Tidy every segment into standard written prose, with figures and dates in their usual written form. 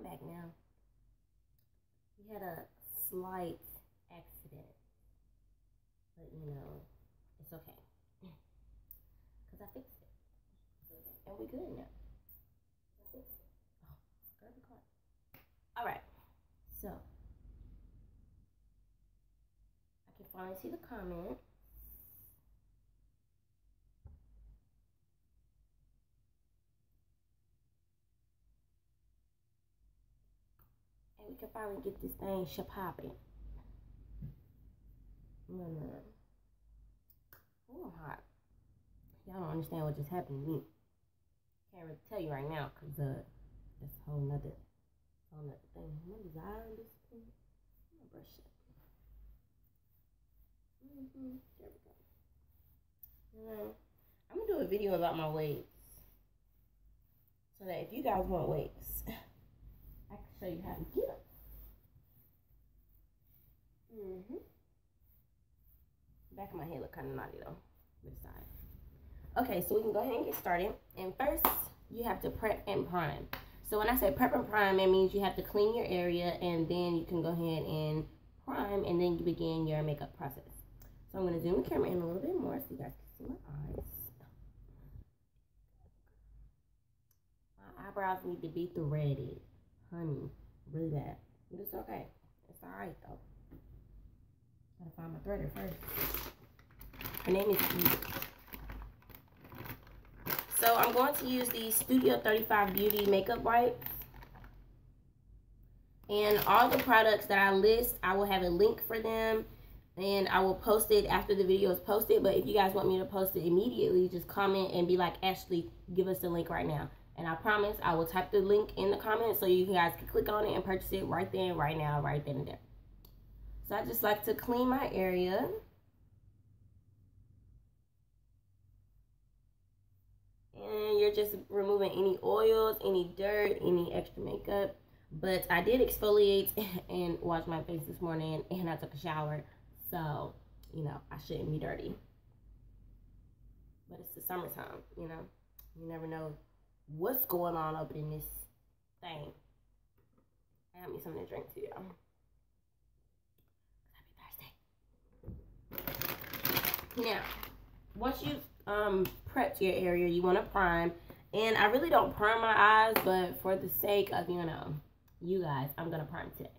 I'm back now. We had a slight accident, but you know, it's okay. Because I fixed it. And we good now. I fixed it. Oh, got the car. Alright, so I can finally see the comment. And we can finally get this thing popping. Oh, I'm hot. Y'all don't understand what just happened to me. Can't really tell you right now because that's a whole nother thing. My desire on this thing. I'm gonna brush it. There we go. I'm gonna do a video about my wigs so that if you guys want wigs, I can show you how to get them. Back of my head look kind of naughty though. This side. Okay, so we can go ahead and get started. And first, you have to prep and prime. So when I say prep and prime, it means you have to clean your area, and then you can go ahead and prime, and then you begin your makeup process. So I'm going to zoom the camera in a little bit more so you guys can see my eyes. My eyebrows need to be threaded, honey, really bad. But it's okay. It's alright though. Gotta find my threader first. Her name is Juvis. So I'm going to use the Studio 35 Beauty makeup wipes. And all the products that I list, I will have a link for them. And I will post it after the video is posted. But if you guys want me to post it immediately, just comment and be like, Ashley, give us the link right now. And I promise I will type the link in the comments so you guys can click on it and purchase it right then, right now, right then and there. So I just like to clean my area. And you're just removing any oils, any dirt, any extra makeup. But I did exfoliate and wash my face this morning, and I took a shower. So, you know, I shouldn't be dirty. But it's the summertime, you know. You never know what's going on up in this thing. I got me something to drink too, y'all. Now, once you've prepped your area, you want to prime. And I really don't prime my eyes, but for the sake of, you know, you guys, I'm going to prime today.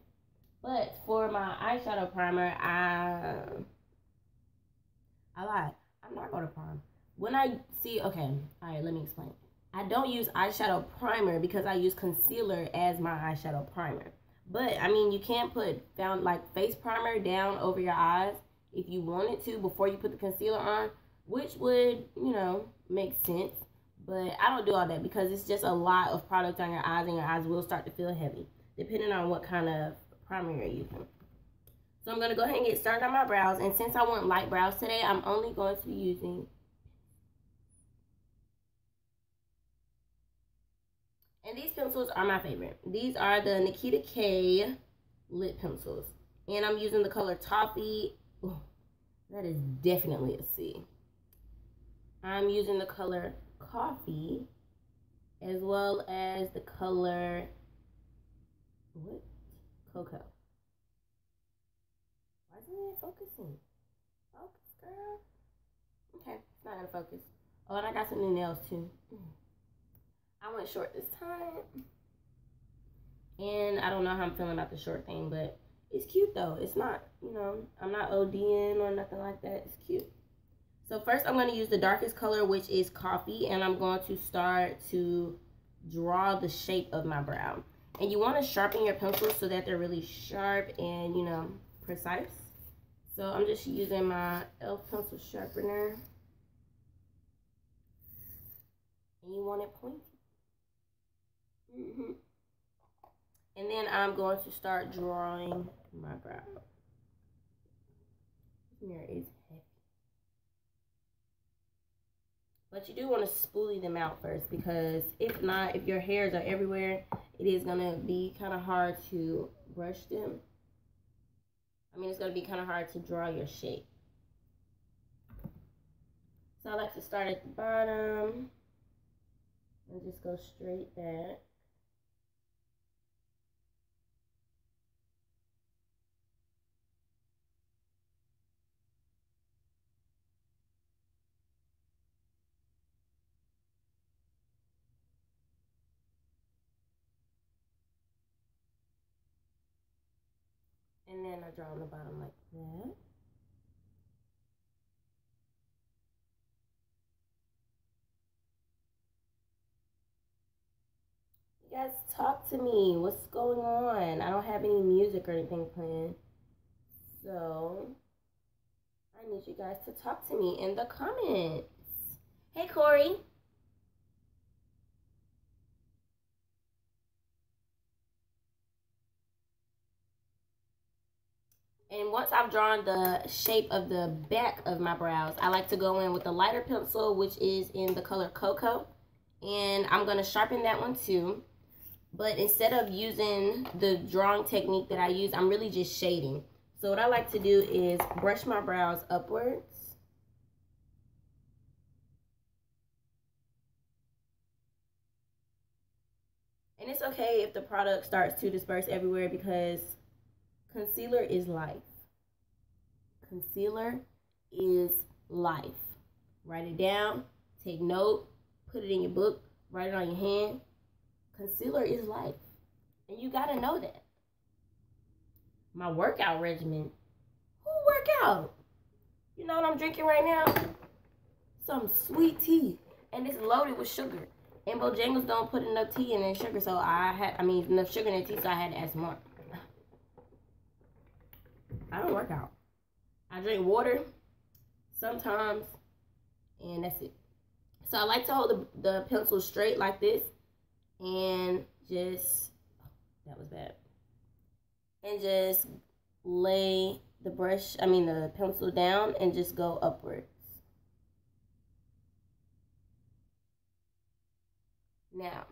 But for my eyeshadow primer, I lied. I'm not going to prime. When I see, okay, all right, let me explain. I don't use eyeshadow primer because I use concealer as my eyeshadow primer. But, I mean, you can put face primer down over your eyes if you wanted to before you put the concealer on, which would, you know, make sense. But I don't do all that because it's just a lot of product on your eyes, and your eyes will start to feel heavy depending on what kind of primer you're using. So I'm going to go ahead and get started on my brows. And since I want light brows today, I'm only going to be using, and these pencils are my favorite. These are the Nikita K lip pencils. And I'm using the color Toffee. Ooh, that is definitely a C. I'm using the color Coffee, as well as the color, what? Cocoa. Why isn't it focusing? Focus, girl. Okay, it's not gonna focus. Oh, and I got some new nails too. I went short this time. And I don't know how I'm feeling about the short thing, but it's cute though. It's not, you know, I'm not ODing or nothing like that. It's cute. So first I'm going to use the darkest color, which is Coffee, and I'm going to start to draw the shape of my brow. And you want to sharpen your pencils so that they're really sharp and, you know, precise. So I'm just using my e.l.f. pencil sharpener. And you want it pointy. And then I'm going to start drawing my brow. This mirror is heavy. But you do want to spoolie them out first, because if not, if your hairs are everywhere, it is going to be kind of hard to brush them. I mean, it's going to be kind of hard to draw your shape. So I like to start at the bottom and just go straight back. And then I draw on the bottom like that. You guys, talk to me. What's going on? I don't have any music or anything playing. So, I need you guys to talk to me in the comments. Hey, Corey. And once I've drawn the shape of the back of my brows, I like to go in with the lighter pencil, which is in the color Cocoa. And I'm going to sharpen that one too. But instead of using the drawing technique that I use, I'm really just shading. So what I like to do is brush my brows upwards. And it's okay if the product starts to disperse everywhere because concealer is life. Concealer is life. Write it down, take note, put it in your book, write it on your hand. Concealer is life. And you gotta know that. My workout regimen. Who work out? You know what I'm drinking right now? Some sweet tea. And it's loaded with sugar. And Bojangles don't put enough tea in their sugar, so enough sugar in their tea, so I had to add some more. I don't work out. I drink water sometimes, and that's it. So I like to hold the pencil straight like this, and just, that was bad. And just lay the pencil down and just go upwards. Now,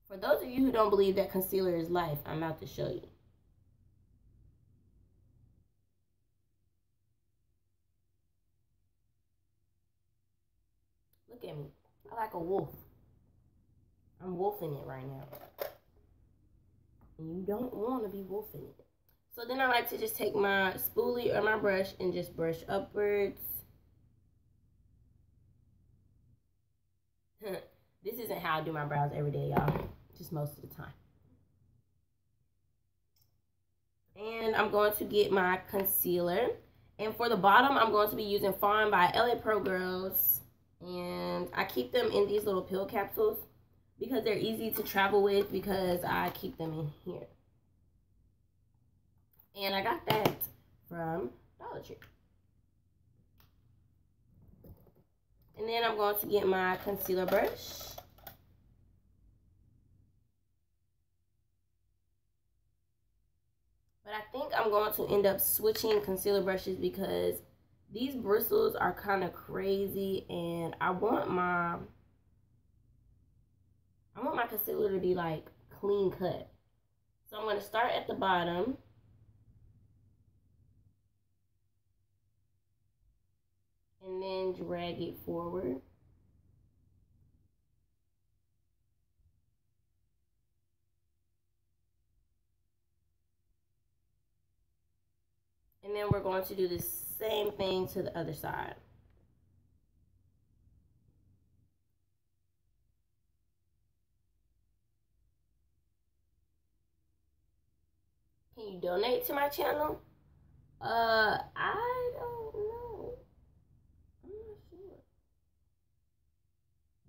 for those of you who don't believe that concealer is life, I'm about to show you. Look at me. I like a wolf. I'm wolfing it right now. And you don't want to be wolfing it. So then I like to just take my spoolie or my brush and just brush upwards. This isn't how I do my brows every day, y'all. Just most of the time. And I'm going to get my concealer. And for the bottom, I'm going to be using Fawn by LA Pro Girls. And I keep them in these little pill capsules because they're easy to travel with because I keep them in here. And I got that from Dollar Tree. And then I'm going to get my concealer brush. But I think I'm going to end up switching concealer brushes because these bristles are kind of crazy and I want my concealer to be like clean cut. So I'm going to start at the bottom. And then drag it forward. And then we're going to do the same thing to the other side. Can you donate to my channel? I don't know. I'm not sure.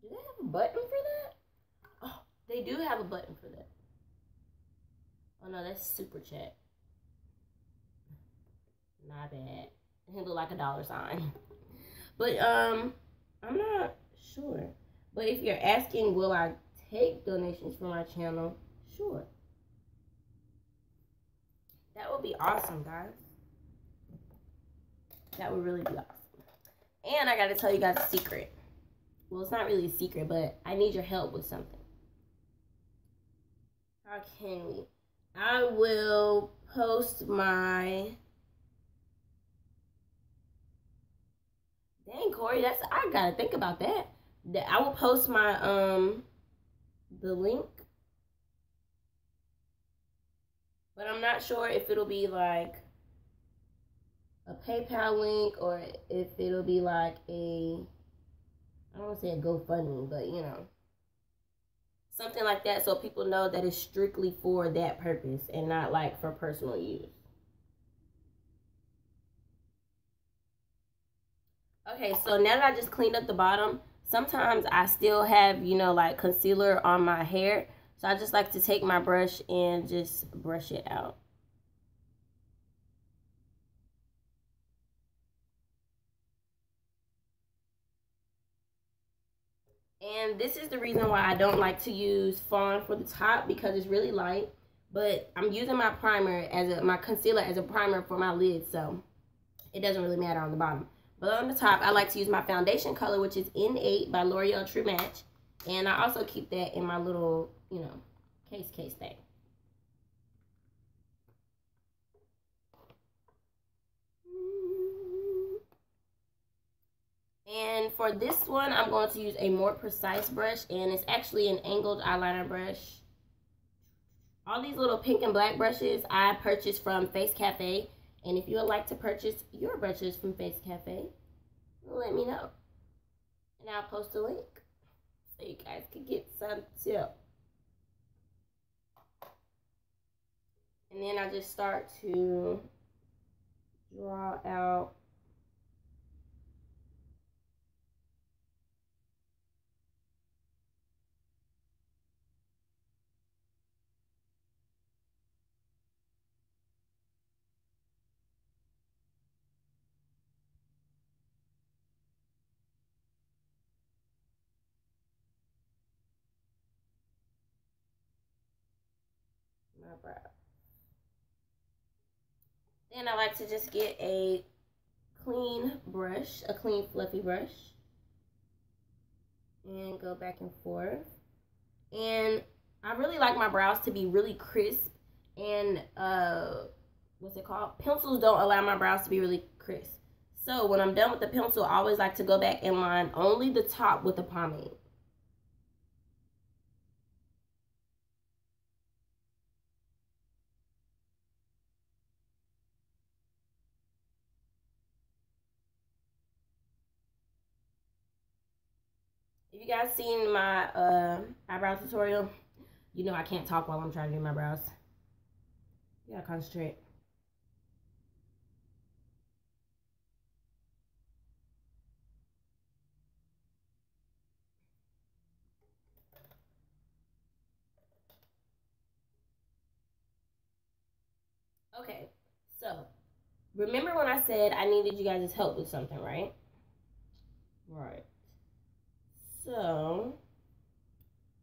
Do they have a button for that? Oh, they do have a button for that. Oh no, that's super chat. Not bad. It look like a $sign. But I'm not sure. But if you're asking, will I take donations from my channel? Sure. That would be awesome, guys. That would really be awesome. And I gotta tell you guys a secret. Well, it's not really a secret, but I need your help with something. How can we? I will post my... Dang, Corey, I gotta think about that. I will post my the link. But I'm not sure if it'll be like a PayPal link or if it'll be like I don't want to say a GoFundMe, but you know, something like that so people know that it's strictly for that purpose and not like for personal use. Okay, so now that I just cleaned up the bottom, sometimes I still have, you know, like concealer on my hair. So I just like to take my brush and just brush it out. And this is the reason why I don't like to use Fawn for the top, because it's really light. But I'm using my primer my concealer as a primer for my lid, so it doesn't really matter on the bottom. But on the top, I like to use my foundation color, which is N8 by L'Oreal True Match. And I also keep that in my little, you know, case thing. And for this one, I'm going to use a more precise brush, and it's actually an angled eyeliner brush. All these little pink and black brushes I purchased from Face Cafe, and if you would like to purchase your brushes from Face Cafe, let me know. And I'll post a link so you guys can get some too. And then I just start to draw out my brow. Then I like to just get a clean brush, a clean fluffy brush, and go back and forth. And I really like my brows to be really crisp, and what's it called? Pencils don't allow my brows to be really crisp. So when I'm done with the pencil, I always like to go back and line only the top with the pomade. If you guys seen my eyebrow tutorial, you know I can't talk while I'm trying to do my brows. You gotta concentrate. Okay, so remember when I said I needed you guys' help with something, right? Right. So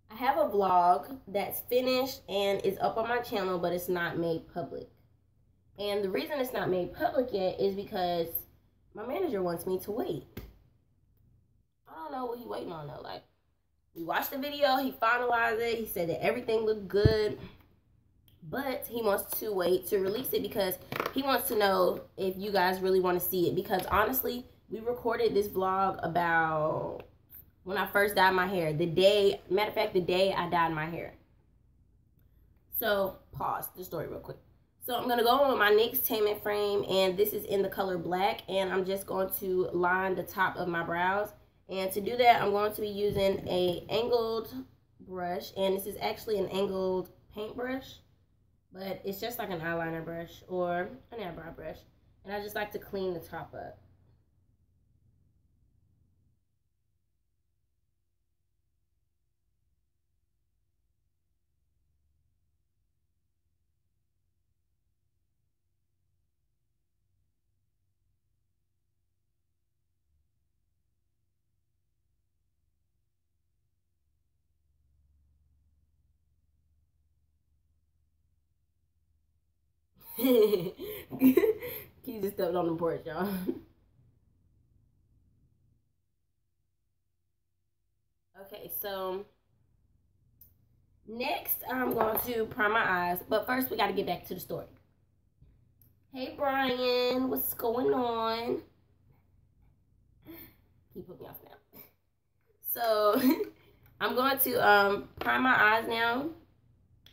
I have a vlog that's finished and is up on my channel, but it's not made public. And the reason it's not made public yet is because my manager wants me to wait. I don't know what he's waiting on though. Like, we watched the video, he finalized it, he said that everything looked good, but he wants to wait to release it because he wants to know if you guys really want to see it. Because honestly, we recorded this vlog about when I first dyed my hair. The day I dyed my hair. So, pause the story real quick. So, I'm going to go on with my NYX Tainment frame, and this is in the color black, and I'm just going to line the top of my brows. And to do that, I'm going to be using a angled brush, and this is actually an angled paintbrush, but it's just like an eyeliner brush or an eyebrow brush. And I just like to clean the top up. He just stepped on the porch, y'all. Okay, so next I'm going to prime my eyes, but first we got to get back to the story. Hey Brian, what's going on? Keep putting me off now. So I'm going to prime my eyes now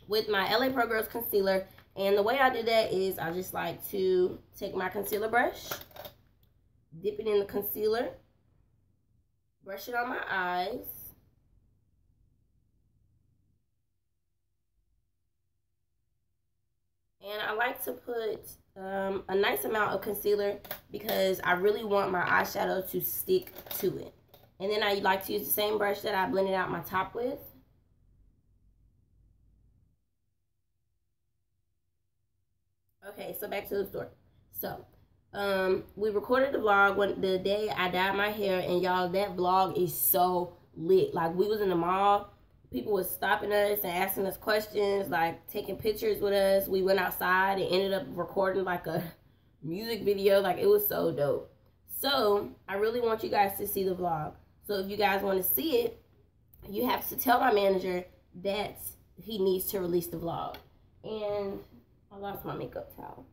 with my LA Pro Girls concealer. And the way I do that is I just like to take my concealer brush, dip it in the concealer, brush it on my eyes, And I like to put a nice amount of concealer because I really want my eyeshadow to stick to it. And then I like to use the same brush that I blended out my top with. Okay, so back to the story. So, we recorded the vlog the day I dyed my hair, and y'all, that vlog is so lit. Like, we was in the mall. People was stopping us and asking us questions, like taking pictures with us. We went outside and ended up recording like a music video. Like, it was so dope. So I really want you guys to see the vlog. So if you guys want to see it, you have to tell my manager that he needs to release the vlog. And I lost my makeup towel.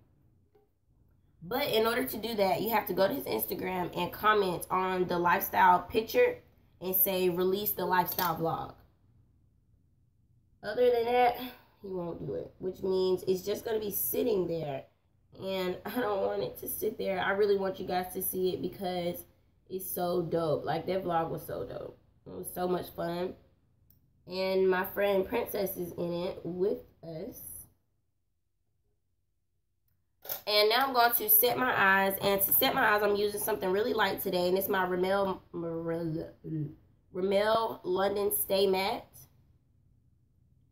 But in order to do that, you have to go to his Instagram and comment on the lifestyle picture and say release the lifestyle vlog. Other than that, he won't do it, which means it's just going to be sitting there. And I don't want it to sit there. I really want you guys to see it because it's so dope. Like, that vlog was so dope. It was so much fun. And my friend Princess is in it with us. And now I'm going to set my eyes. And to set my eyes, I'm using something really light today. And it's my Rimmel London Stay Matte.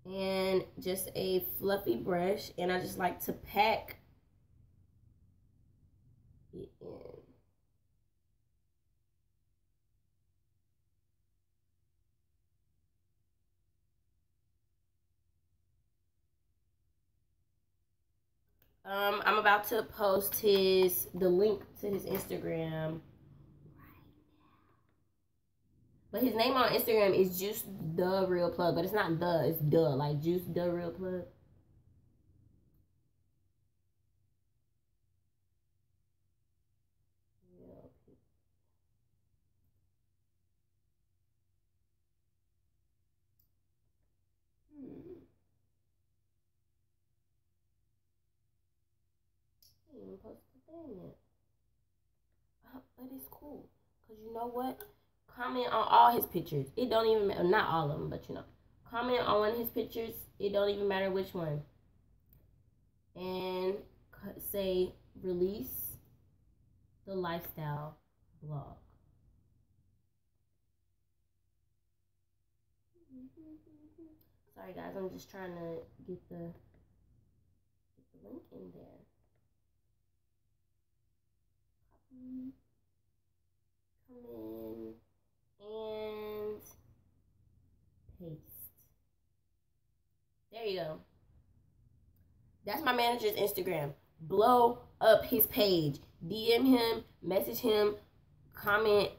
And just a fluffy brush, and I just like to pack it in. I'm about to post the link to his Instagram. But his name on Instagram is Juice the Real Plug. But it's not the, it's the. Like, Juice the Real Plug. I didn't even post the thing yet. But it's cool. Because you know what? Comment on all his pictures. It don't even matter. Not all of them, but you know. Comment on one of his pictures. It don't even matter which one. And say, release the lifestyle vlog. Sorry guys, I'm just trying to get the link in there. Come in and paste. There you go. That's my manager's Instagram. Blow up his page. DM him, message him, comment,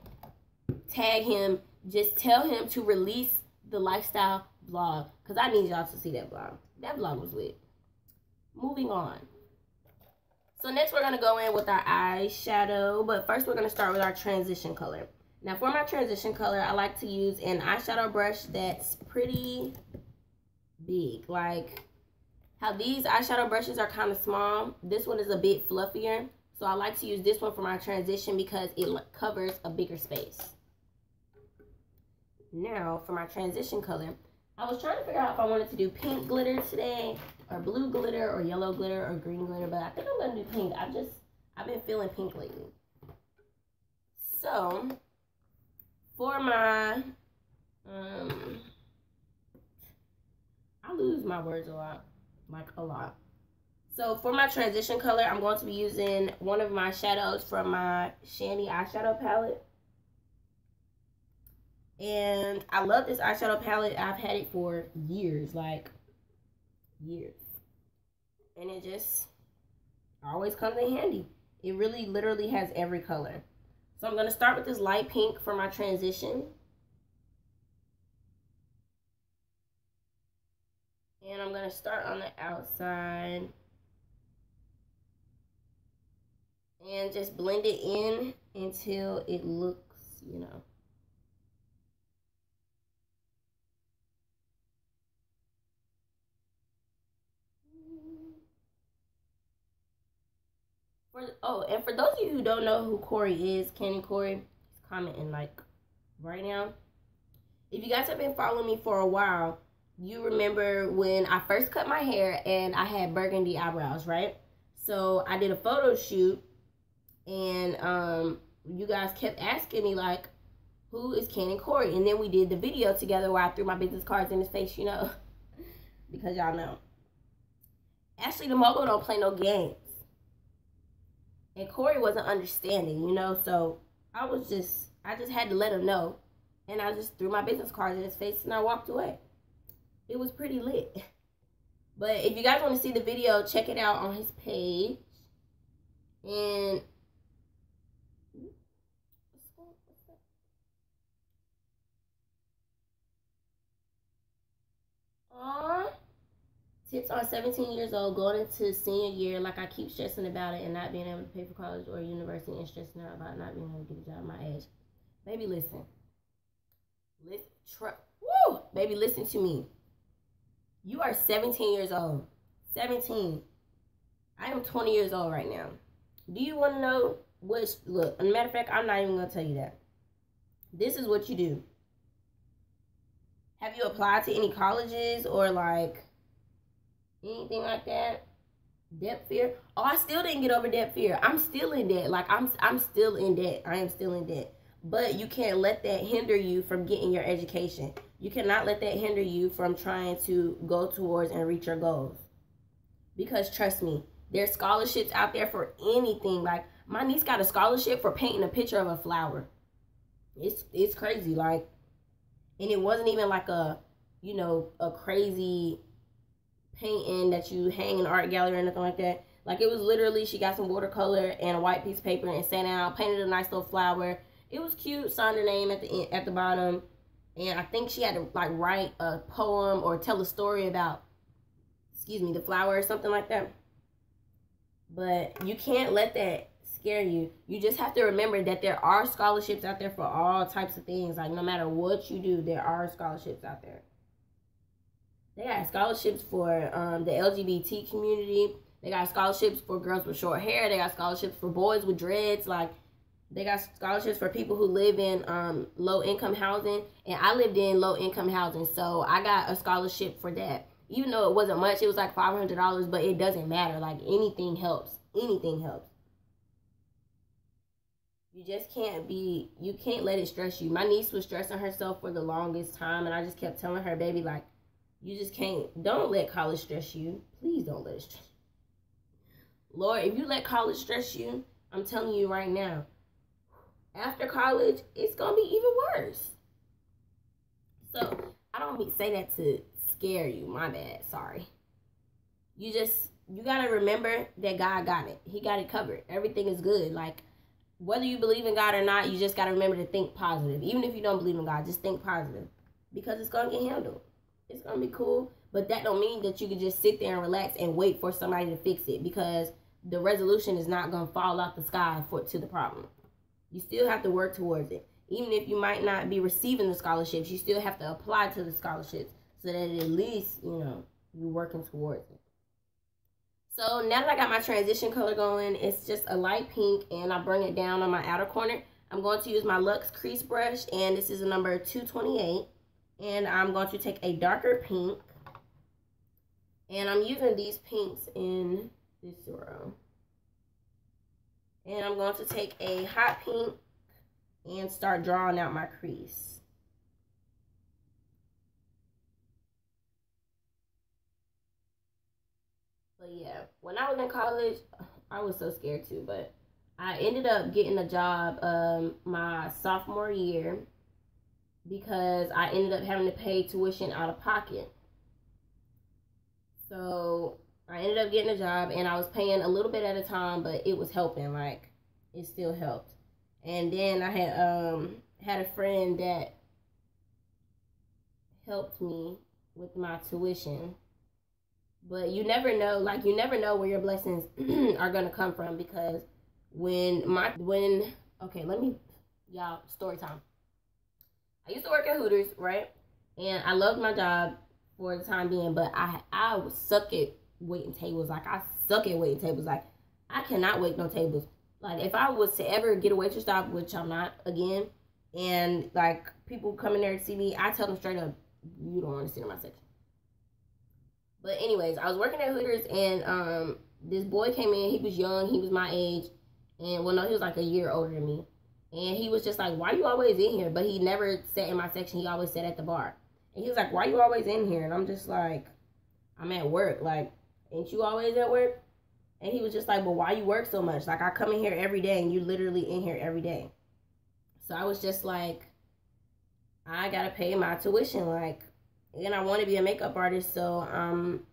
tag him. Just tell him to release the lifestyle vlog. Because I need y'all to see that vlog. That vlog was lit. Moving on. So next we're going to go in with our eyeshadow. But first we're going to start with our transition color. Now for my transition color, I like to use an eyeshadow brush that's pretty big. Like how these eyeshadow brushes are kind of small. This one is a bit fluffier. So I like to use this one for my transition because it covers a bigger space. Now for my transition color, I was trying to figure out if I wanted to do pink glitter today, or blue glitter, or yellow glitter, or green glitter, but I think I'm going to do pink. I've been feeling pink lately. So, for my, I lose my words a lot, like a lot. So, for my transition color, I'm going to be using one of my shadows from my Shandy eyeshadow palette. And I love this eyeshadow palette. I've had it for years, like years. And it just always comes in handy. It really literally has every color. So I'm going to start with this light pink for my transition. And I'm going to start on the outside. And just blend it in until it looks, you know. And for those of you who don't know who Corey is, Candy Corey, he's commenting like right now. If you guys have been following me for a while, you remember when I first cut my hair and I had burgundy eyebrows, right? So I did a photo shoot, and you guys kept asking me, like, who is Ken and Corey? And then we did the video together where I threw my business cards in his face, you know, because y'all know. Ashley the Mogul don't play no games. And Corey wasn't understanding, you know, so I just had to let him know. And I just threw my business cards in his face and I walked away. It was pretty lit. But if you guys want to see the video, check it out on his page. And tips on 17 years old, going into senior year, like I keep stressing about it and not being able to pay for college or university and stressing out about not being able to get a job at my age. Baby, listen. Baby, listen to me. You are 17 years old. 17. I am 20 years old right now. Do you want to know what? Look, as a matter of fact, I'm not even going to tell you that. This is what you do. Have you applied to any colleges or like anything like that? Debt fear? Oh, I still didn't get over debt fear. I'm still in debt. Like I'm still in debt. I am still in debt. But you can't let that hinder you from getting your education. You cannot let that hinder you from trying to go towards and reach your goals. Because trust me, there's scholarships out there for anything. Like my niece got a scholarship for painting a picture of a flower. It's crazy. Like, and it wasn't even like a, you know, a crazy painting that you hang in an art gallery or nothing like that. Like it was literally, she got some watercolor and a white piece of paper and sat down, painted a nice little flower. It was cute, signed her name at the end, at the bottom. And I think she had to like write a poem or tell a story about, the flower or something like that. But you can't let that scare you. You just have to remember that there are scholarships out there for all types of things. Like no matter what you do, there are scholarships out there. They got scholarships for the LGBT community. They got scholarships for girls with short hair. They got scholarships for boys with dreads. Like, they got scholarships for people who live in low-income housing. And I lived in low-income housing, so I got a scholarship for that. Even though it wasn't much, it was like $500, but it doesn't matter. Like, anything helps. Anything helps. You just can't you can't let it stress you. My niece was stressing herself for the longest time, and I just kept telling her, baby, like, you just can't, don't let college stress you. Please don't let it stress you. Lord, if you let college stress you, I'm telling you right now, after college, it's going to be even worse. So, I don't say that to scare you. My bad. Sorry. You got to remember that God got it. He got it covered. Everything is good. Like, whether you believe in God or not, you just got to remember to think positive. Even if you don't believe in God, just think positive. Because it's going to get handled. It's going to be cool. But that don't mean that you can just sit there and relax and wait for somebody to fix it. Because the resolution is not going to fall out the sky to the problem. You still have to work towards it. Even if you might not be receiving the scholarships, you still have to apply to the scholarships so that at least, you know, you're working towards it. So now that I got my transition color going, it's just a light pink and I bring it down on my outer corner. I'm going to use my Luxe Crease brush, and this is a number 228. And I'm going to take a darker pink, and I'm using these pinks in this row. And I'm going to take a hot pink and start drawing out my crease. But yeah, when I was in college, I was so scared too, but I ended up getting a job my sophomore year because I ended up having to pay tuition out of pocket. So I ended up getting a job, and I was paying a little bit at a time, but it was helping. Like, it still helped. And then I had a friend that helped me with my tuition. But you never know, like, you never know where your blessings are going to come from, because y'all, story time. I used to work at Hooters, right? And I loved my job for the time being, but I was suck at waiting tables. Like, I suck at waiting tables. Like, I cannot wait no tables. Like, if I was to ever get a waitress job, which I'm not, again, and, like, people come in there to see me, I tell them straight up, you don't want to sit in my section. But anyways, I was working at Hooters, and this boy came in. He was young. He was my age. And, well, no, he was like a year older than me. And he was just like, why you always in here? But he never sat in my section. He always sat at the bar. And he was like, why you always in here? And I'm just like, I'm at work. Like, ain't you always at work? And he was just like, well, why you work so much? Like, I come in here every day, and you literally in here every day. So I was just like, I got to pay my tuition. Like, and I want to be a makeup artist, so I'm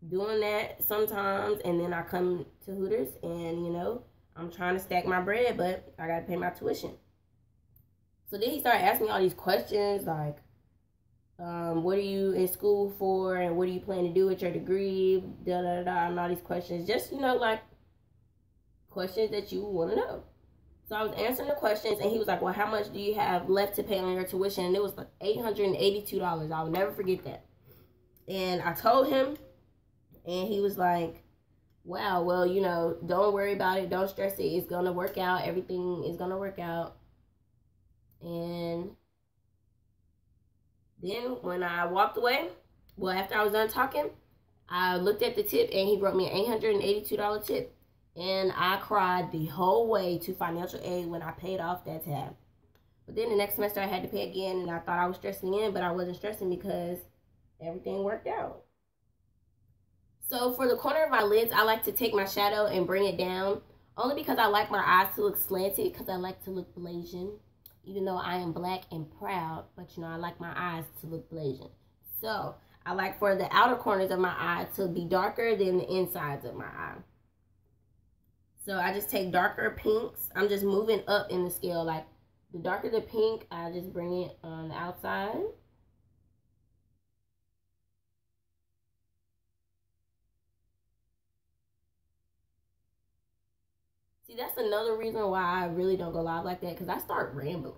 doing that sometimes. And then I come to Hooters, and, you know, I'm trying to stack my bread, but I got to pay my tuition. So then he started asking me all these questions, like, what are you in school for, and what do you plan to do with your degree, da-da-da, and all these questions. Just, you know, like, questions that you want to know. So I was answering the questions, and he was like, well, how much do you have left to pay on your tuition? And it was like $882. I will never forget that. And I told him, and he was like, wow, well, you know, don't worry about it. Don't stress it. It's going to work out. Everything is going to work out. And then when I walked away, well, after I was done talking, I looked at the tip, and he wrote me an $882 tip. And I cried the whole way to financial aid when I paid off that tab. But then the next semester I had to pay again, and I thought I was stressing in, but I wasn't stressing because everything worked out. So for the corner of my lids, I like to take my shadow and bring it down, only because I like my eyes to look slanted, because I like to look Blasian, even though I am black and proud, but you know, I like my eyes to look Blasian. So I like for the outer corners of my eye to be darker than the insides of my eye. So I just take darker pinks. I'm just moving up in the scale. Like, the darker the pink, I just bring it on the outside. See, that's another reason why I really don't go live like that, because I start rambling.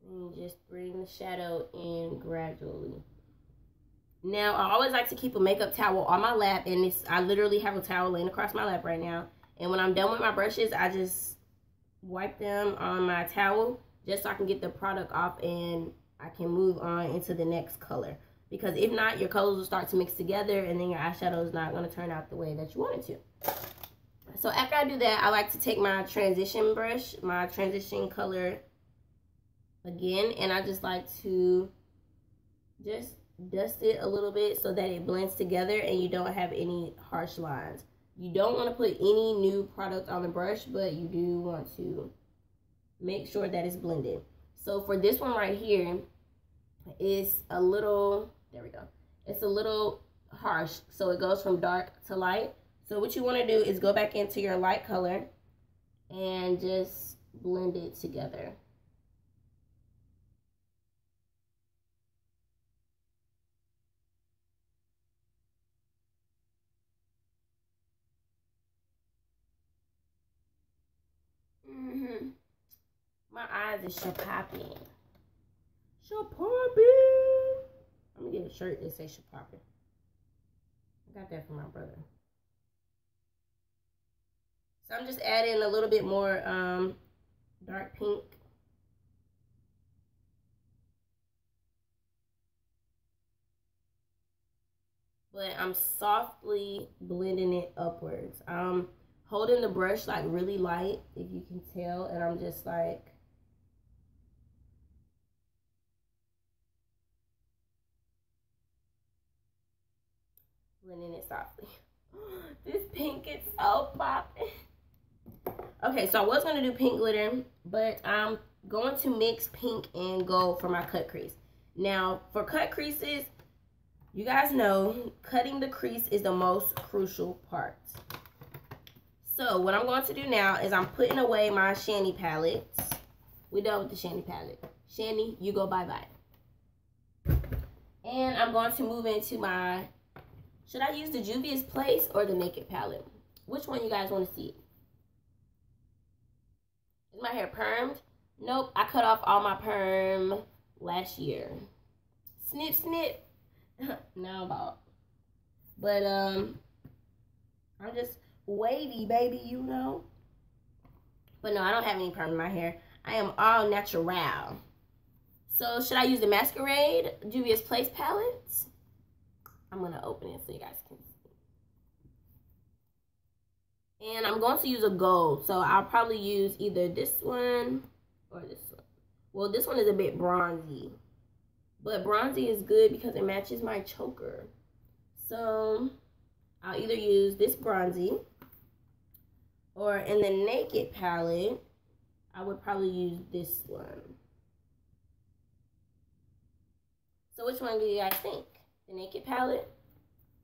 And just bring the shadow in gradually. Now, I always like to keep a makeup towel on my lap, and I literally have a towel laying across my lap right now. And when I'm done with my brushes, I just wipe them on my towel just so I can get the product off and I can move on into the next color. Because if not, your colors will start to mix together, and then your eyeshadow is not going to turn out the way that you want it to. So after I do that, I like to take my transition brush, my transition color again, and I just like to just dust it a little bit so that it blends together and you don't have any harsh lines. You don't want to put any new product on the brush, but you do want to make sure that it's blended. So for this one right here, it's a little, there we go, it's a little harsh, so it goes from dark to light. So what you want to do is go back into your light color and just blend it together. My eyes is so popping. So popping. I'm gonna get a shirt that says so popping. I got that from my brother. So I'm just adding a little bit more dark pink. But I'm softly blending it upwards. I'm holding the brush like really light, if you can tell, and I'm just like blending it softly. This pink is so popping. Okay, so I was going to do pink glitter, but I'm going to mix pink and gold for my cut crease. Now, for cut creases, you guys know cutting the crease is the most crucial part. So what I'm going to do now is I'm putting away my Shani palettes. We're done with the Shani palette. Shani, you go bye-bye. And I'm going to move into my, should I use the Juvis Place or the Naked palette? Which one you guys want to see? Is my hair permed? Nope, I cut off all my perm last year. Snip, snip. Now I'm bald. But, I'm just wavy, baby, you know. But no, I don't have any perm in my hair. I am all natural. So, should I use the Masquerade Juvia's Place palette? I'm going to open it so you guys can see. And I'm going to use a gold. So, I'll probably use either this one or this one. Well, this one is a bit bronzy. But bronzy is good because it matches my choker. So, I'll either use this bronzy, or in the Naked palette, I would probably use this one. So which one do you guys think? The Naked palette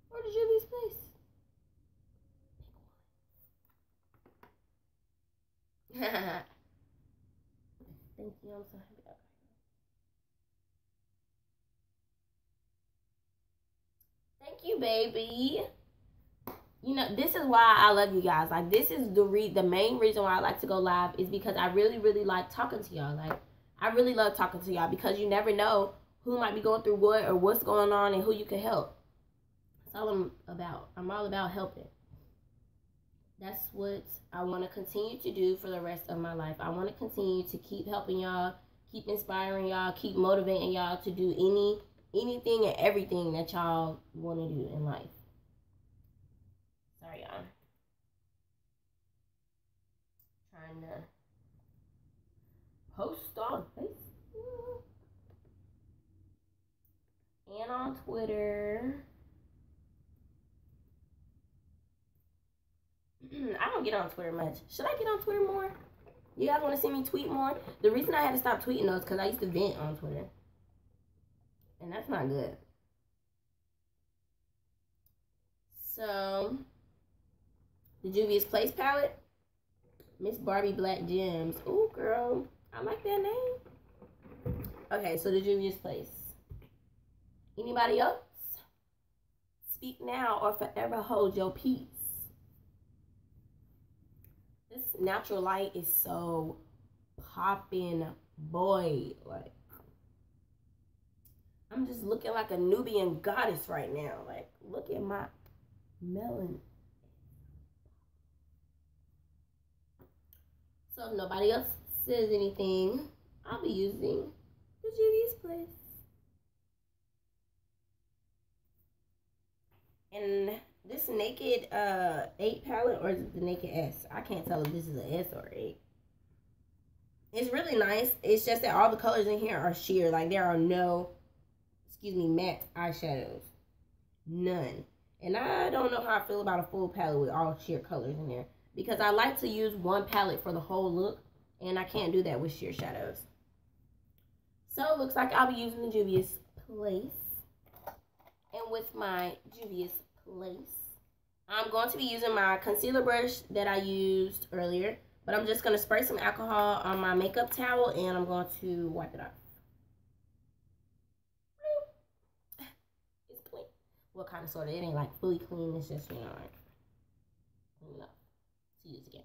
or the Juvia's Place? Thank you, I'm so happy. Thank you, baby. You know, this is why I love you guys. Like, this is the main reason why I like to go live, is because I really, really like talking to y'all. Like, I really love talking to y'all because you never know who might be going through what or what's going on and who you can help. That's all I'm about. I'm all about helping. That's what I want to continue to do for the rest of my life. I want to continue to keep helping y'all, keep inspiring y'all, keep motivating y'all to do anything and everything that y'all want to do in life. Sorry, y'all. Trying to post on Facebook and on Twitter. I don't get on Twitter much. Should I get on Twitter more? You guys want to see me tweet more? The reason I had to stop tweeting those is because I used to vent on Twitter. And that's not good. So, the Juvia's Place palette. Miss Barbie Black Gems. Ooh, girl. I like that name. Okay, so the Juvia's Place. Anybody else? Speak now or forever hold your peace. This natural light is so popping, boy. Like, I'm just looking like a Nubian goddess right now. Like, look at my melon. So if nobody else says anything, I'll be using the Juvia's Place. And this Naked 8 palette, or is it the Naked S? I can't tell if this is an S or 8. It's really nice. It's just that all the colors in here are sheer. Like, there are no, matte eyeshadows. None. And I don't know how I feel about a full palette with all sheer colors in there. Because I like to use one palette for the whole look. And I can't do that with sheer shadows. So, it looks like I'll be using the Juvia's Place. And with my Juvia's Place, I'm going to be using my concealer brush that I used earlier. But I'm just going to spray some alcohol on my makeup towel. And I'm going to wipe it off. It's clean. Well, kind of, sort of. It ain't like fully clean. It's just, like, clean enough to use again.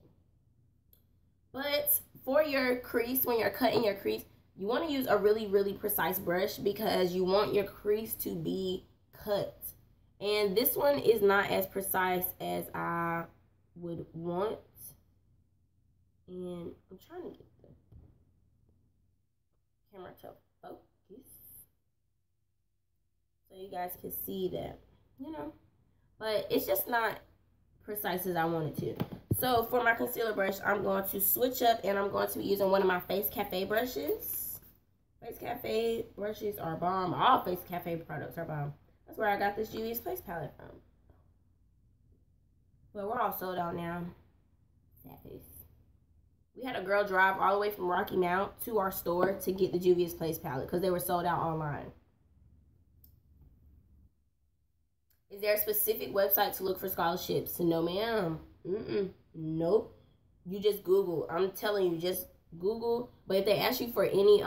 But for your crease, when you're cutting your crease, you want to use a really, really precise brush because you want your crease to be cut. And this one is not as precise as I would want. And I'm trying to get the camera to focus so you guys can see that, but it's just not precise as I want it to. So for my concealer brush, I'm going to switch up and I'm going to be using one of my Face Cafe brushes. Face Cafe brushes are bomb. All Face Cafe products are bomb. That's where I got this Juvia's Place palette from. But we're all sold out now. Sad face. We had a girl drive all the way from Rocky Mount to our store to get the Juvia's Place palette because they were sold out online. Is there a specific website to look for scholarships? No, ma'am. Nope. You just Google. I'm telling you, just Google. But if they ask you for any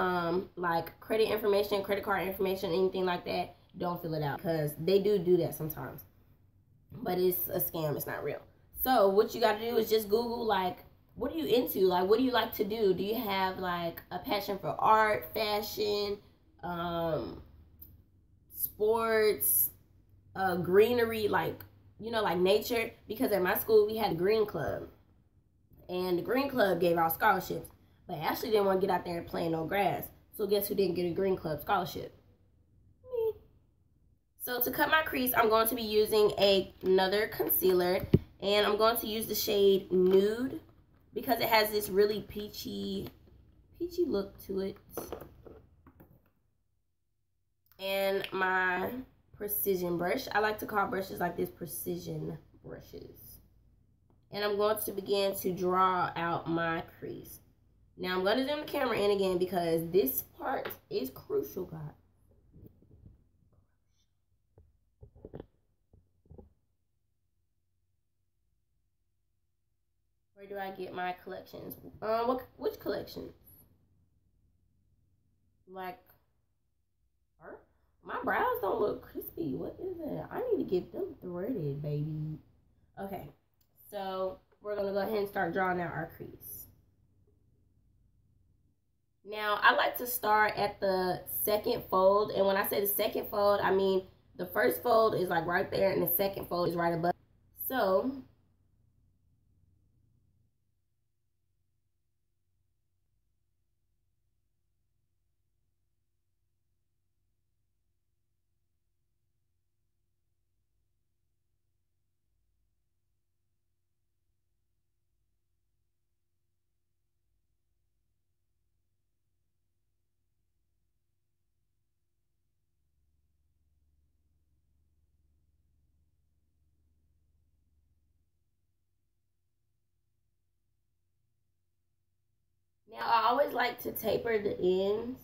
like credit information, credit card information, anything like that, don't fill it out because they do that sometimes. But it's a scam. It's not real. So what you got to do is just Google, like, what are you into? Like, what do you like to do? Do you have, like, a passion for art, fashion, sports, greenery, like, you know, like nature, because at my school we had a green club, and the green club gave out scholarships, but Ashley didn't want to get out there and play in no grass. So guess who didn't get a green club scholarship? Me. So to cut my crease, I'm going to be using another concealer, and I'm going to use the shade Nude because it has this really peachy look to it. And my precision brush. I like to call brushes like this precision brushes. And I'm going to begin to draw out my crease. Now I'm going to zoom the camera in again because this part is crucial, guys. Where do I get my collections? Which collections? Like, my brows don't look crispy. What is it? I need to get them threaded, baby. Okay, so we're gonna go ahead and start drawing out our crease. Now, I like to start at the second fold, and when I say the second fold, I mean the first fold is like right there, and the second fold is right above. So now I always like to taper the ends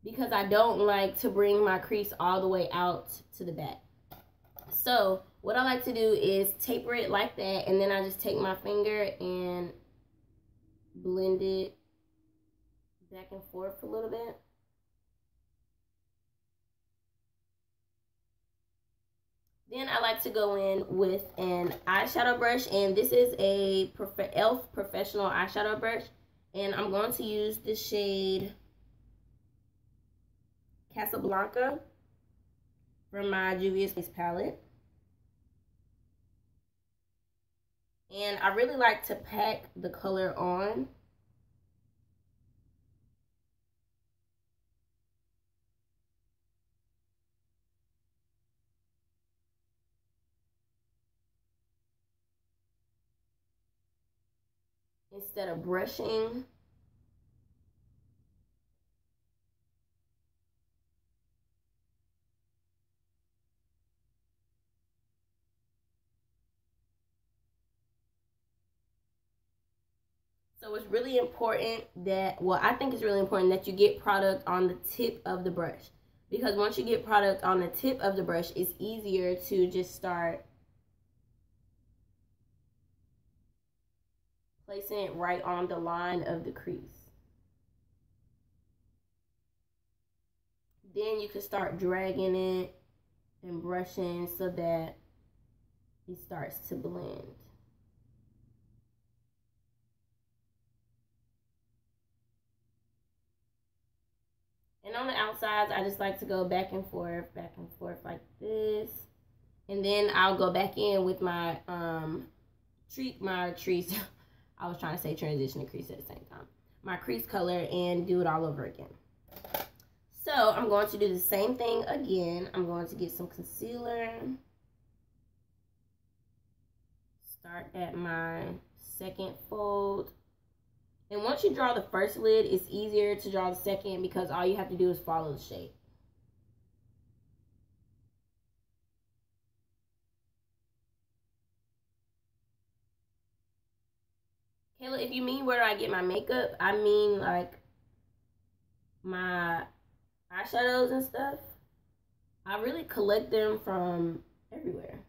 because I don't like to bring my crease all the way out to the back. So what I like to do is taper it like that, and then I just take my finger and blend it back and forth a little bit. Then I like to go in with an eyeshadow brush, and this is a e.l.f. professional eyeshadow brush, and I'm going to use the shade Casablanca from my Juvis palette. And I really like to pack the color on. Instead of brushing. So it's really important that, well, I think it's really important that you get product on the tip of the brush. Because once you get product on the tip of the brush, it's easier to just start placing it right on the line of the crease. Then you can start dragging it and brushing so that it starts to blend. And on the outsides, I just like to go back and forth like this. And then I'll go back in with my crease. I was trying to say transition and crease at the same time. My crease color, and do it all over again. So I'm going to do the same thing again. I'm going to get some concealer. Start at my second fold. And once you draw the first lid, it's easier to draw the second because all you have to do is follow the shape. Kayla, if you mean where do I get my makeup, I mean like my eyeshadows and stuff. I really collect them from everywhere.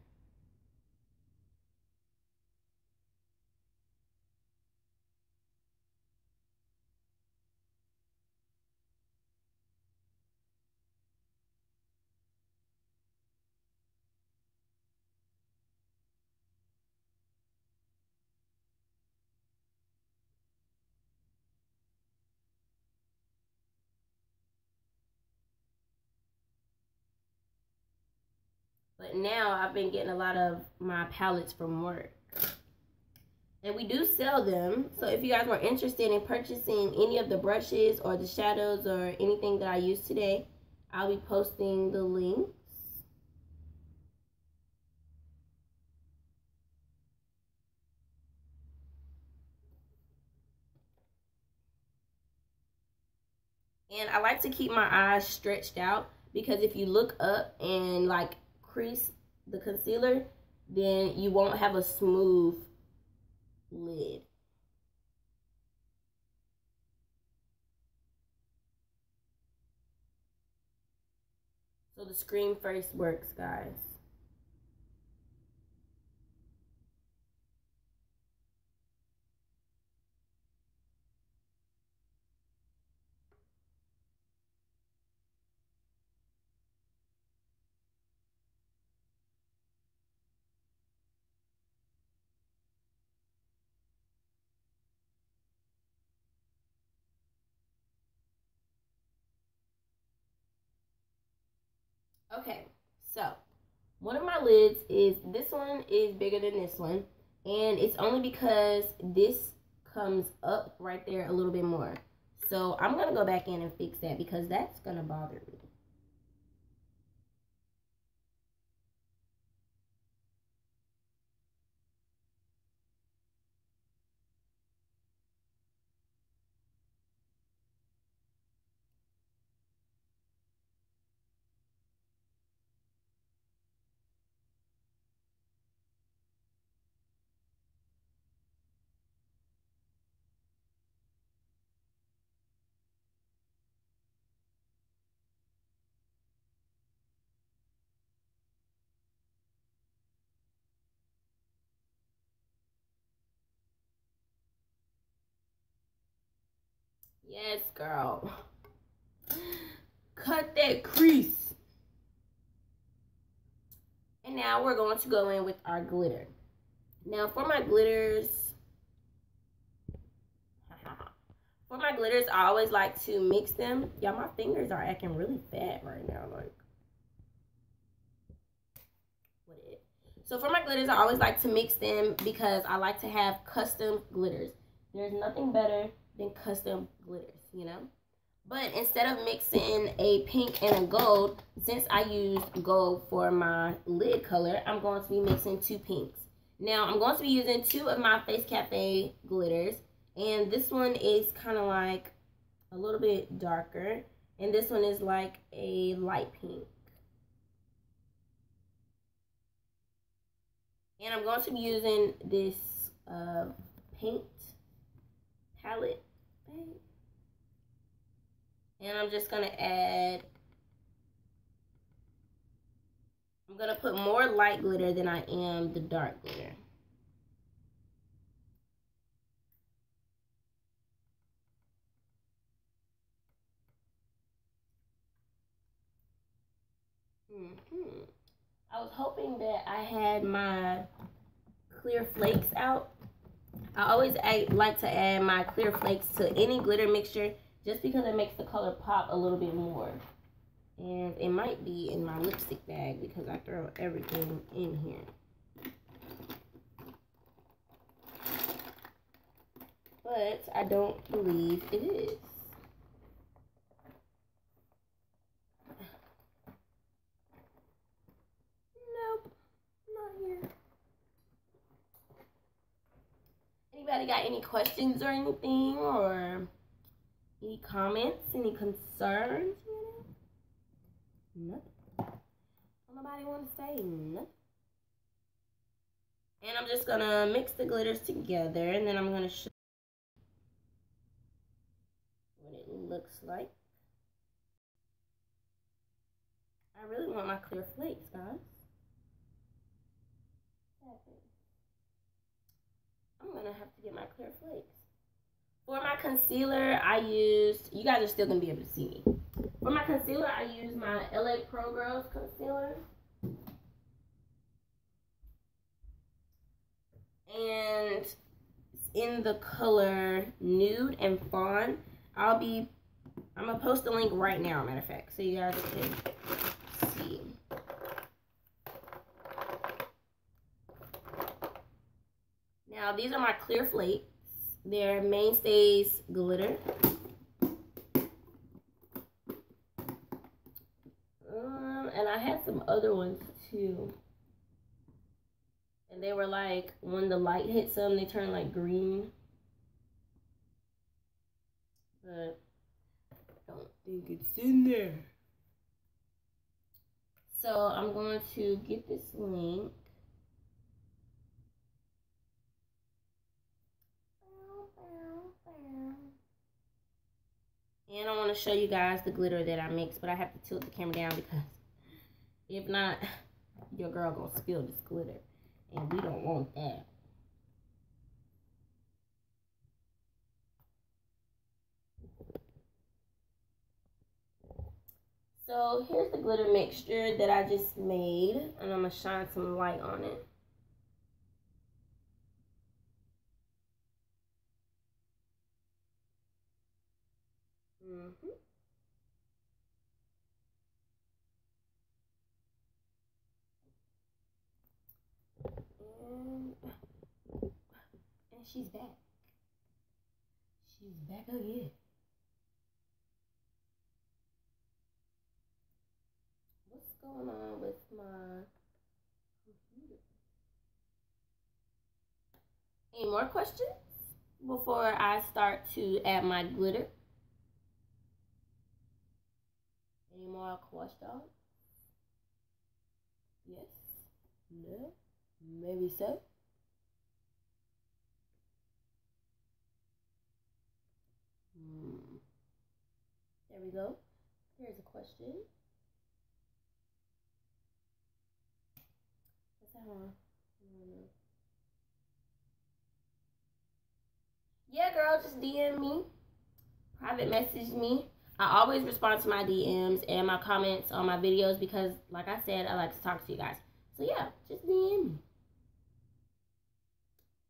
But now I've been getting a lot of my palettes from work. And we do sell them. So if you guys were interested in purchasing any of the brushes or the shadows or anything that I used today, I'll be posting the links. And I like to keep my eyes stretched out because if you look up and like crease the concealer, then you won't have a smooth lid. So the Scream First works, guys. Okay, so one of my lids is, this one is bigger than this one, and it's only because this comes up right there a little bit more. So I'm going to go back in and fix that because that's going to bother me. Yes, girl. Cut that crease. And now we're going to go in with our glitter. Now for my glitters, I always like to mix them. Y'all, my fingers are acting really fat right now. Like, what is it? So for my glitters, I always like to mix them because I like to have custom glitters. There's nothing better than custom glitters, you know? But instead of mixing a pink and a gold, since I used gold for my lid color, I'm going to be mixing two pinks. Now, I'm going to be using two of my Face Cafe glitters. And this one is kind of like a little bit darker. And this one is like a light pink. And I'm going to be using this paint palette. And I'm just going to add, I'm going to put more light glitter than I am the dark glitter. I was hoping that I had my clear flakes out. I always like to add my clear flakes to any glitter mixture just because it makes the color pop a little bit more. And it might be in my lipstick bag because I throw everything in here. But I don't believe it is. Nope, not here. Anybody got any questions or anything, or any comments, any concerns? Nothing. Nobody want to say nothing. And I'm just gonna mix the glitters together, and then I'm gonna show what it looks like. I really want my clear flakes, guys. I'm gonna have to get my clear flakes. For my concealer, I used, you guys are still gonna be able to see me. For my concealer, I used my LA Pro Girls concealer. And in the color Nude and Fawn. I'm gonna post the link right now, matter of fact, so you guys can see. Now, these are my clear flakes. They're Mainstays glitter. And I had some other ones too. And they were like, when the light hits them, they turn like green. But I don't think it's in there. So I'm going to get this link. And I want to show you guys the glitter that I mixed, but I have to tilt the camera down because if not, your girl gonna spill this glitter. And we don't want that. So here's the glitter mixture that I just made. And I'm gonna shine some light on it. And she's back. She's back again. What's going on with my computer? Any more questions before I start to add my glitter? Any more questions? Yes? No? Maybe so? There we go. Here's a question. What's that on? Yeah, girl, just DM me. Private message me. I always respond to my DMs and my comments on my videos because, like I said, I like to talk to you guys. So, yeah, just DM me.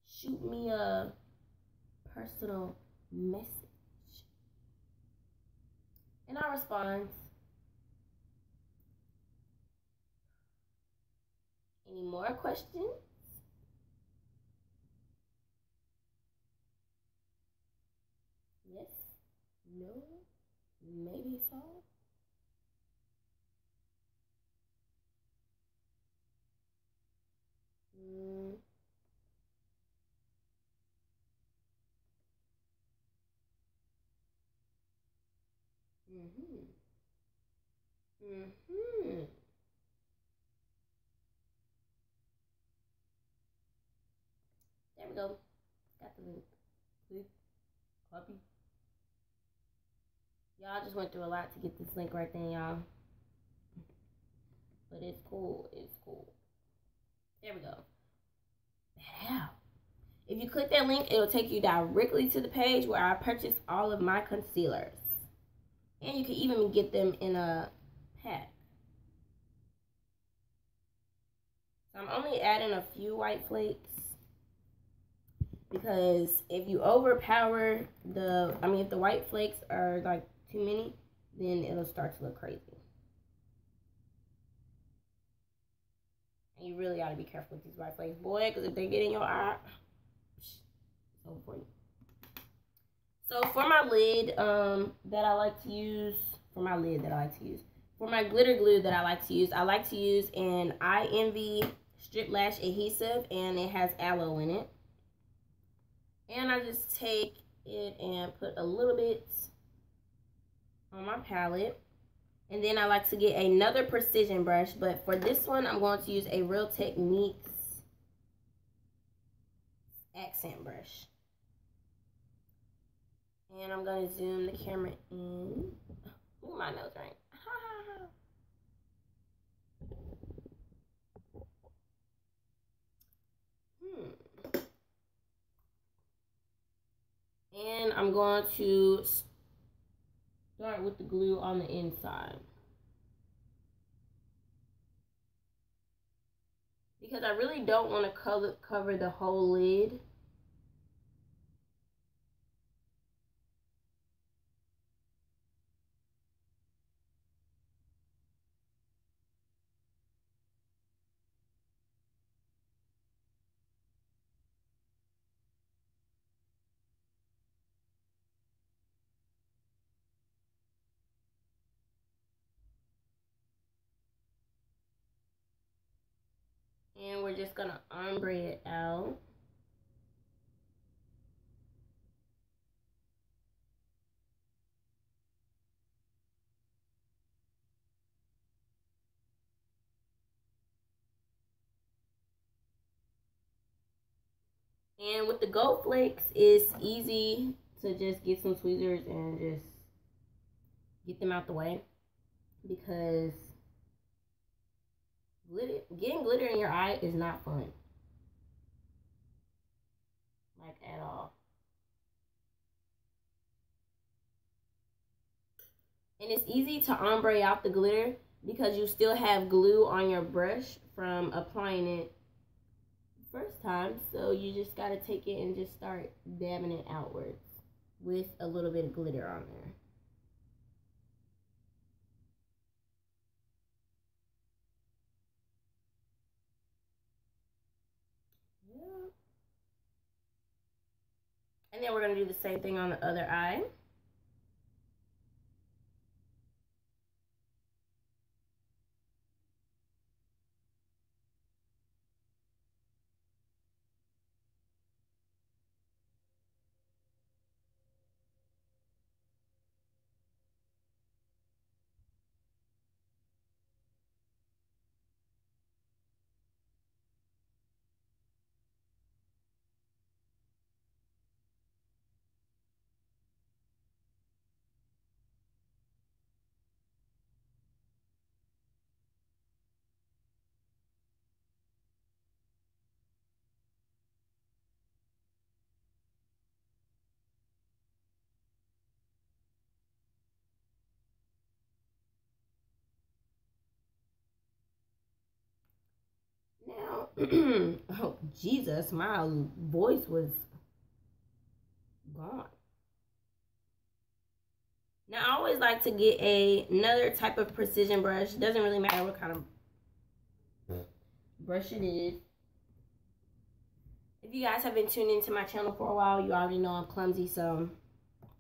Shoot me a personal message. And I'll respond. Any more questions? Yes? No? Maybe so? There we go. Got the link. Click. Copy. Y'all just went through a lot to get this link right there, y'all. But it's cool. It's cool. There we go. Now, if you click that link, it'll take you directly to the page where I purchased all of my concealers. And you can even get them in a pack. So I'm only adding a few white flakes. Because if you overpower if the white flakes are like too many, then it'll start to look crazy. And you really got to be careful with these white flakes, boy, because if they get in your eye, it's over for you. So for my lid that I like to use, for my glitter glue that I like to use an I Envy Strip Lash Adhesive, and it has aloe in it. And I just take it and put a little bit on my palette. And then I like to get another precision brush. But for this one, I'm going to use a Real Techniques accent brush. And I'm going to zoom the camera in. Ooh, my nose ring. And I'm going to start with the glue on the inside. Because I really don't want to cover the whole lid. And we're just gonna ombre it out. And with the gold flakes, it's easy to just get some tweezers and just get them out the way, because getting glitter in your eye is not fun, like at all. And it's easy to ombre out the glitter because you still have glue on your brush from applying it first time. So you just got to take it and just start dabbing it outwards with a little bit of glitter on there. Yeah. And then we're going to do the same thing on the other eye. Now, oh Jesus, my voice was gone. Now, I always like to get another type of precision brush. Doesn't really matter what kind of brush it is. If you guys have been tuned into my channel for a while, you already know I'm clumsy, so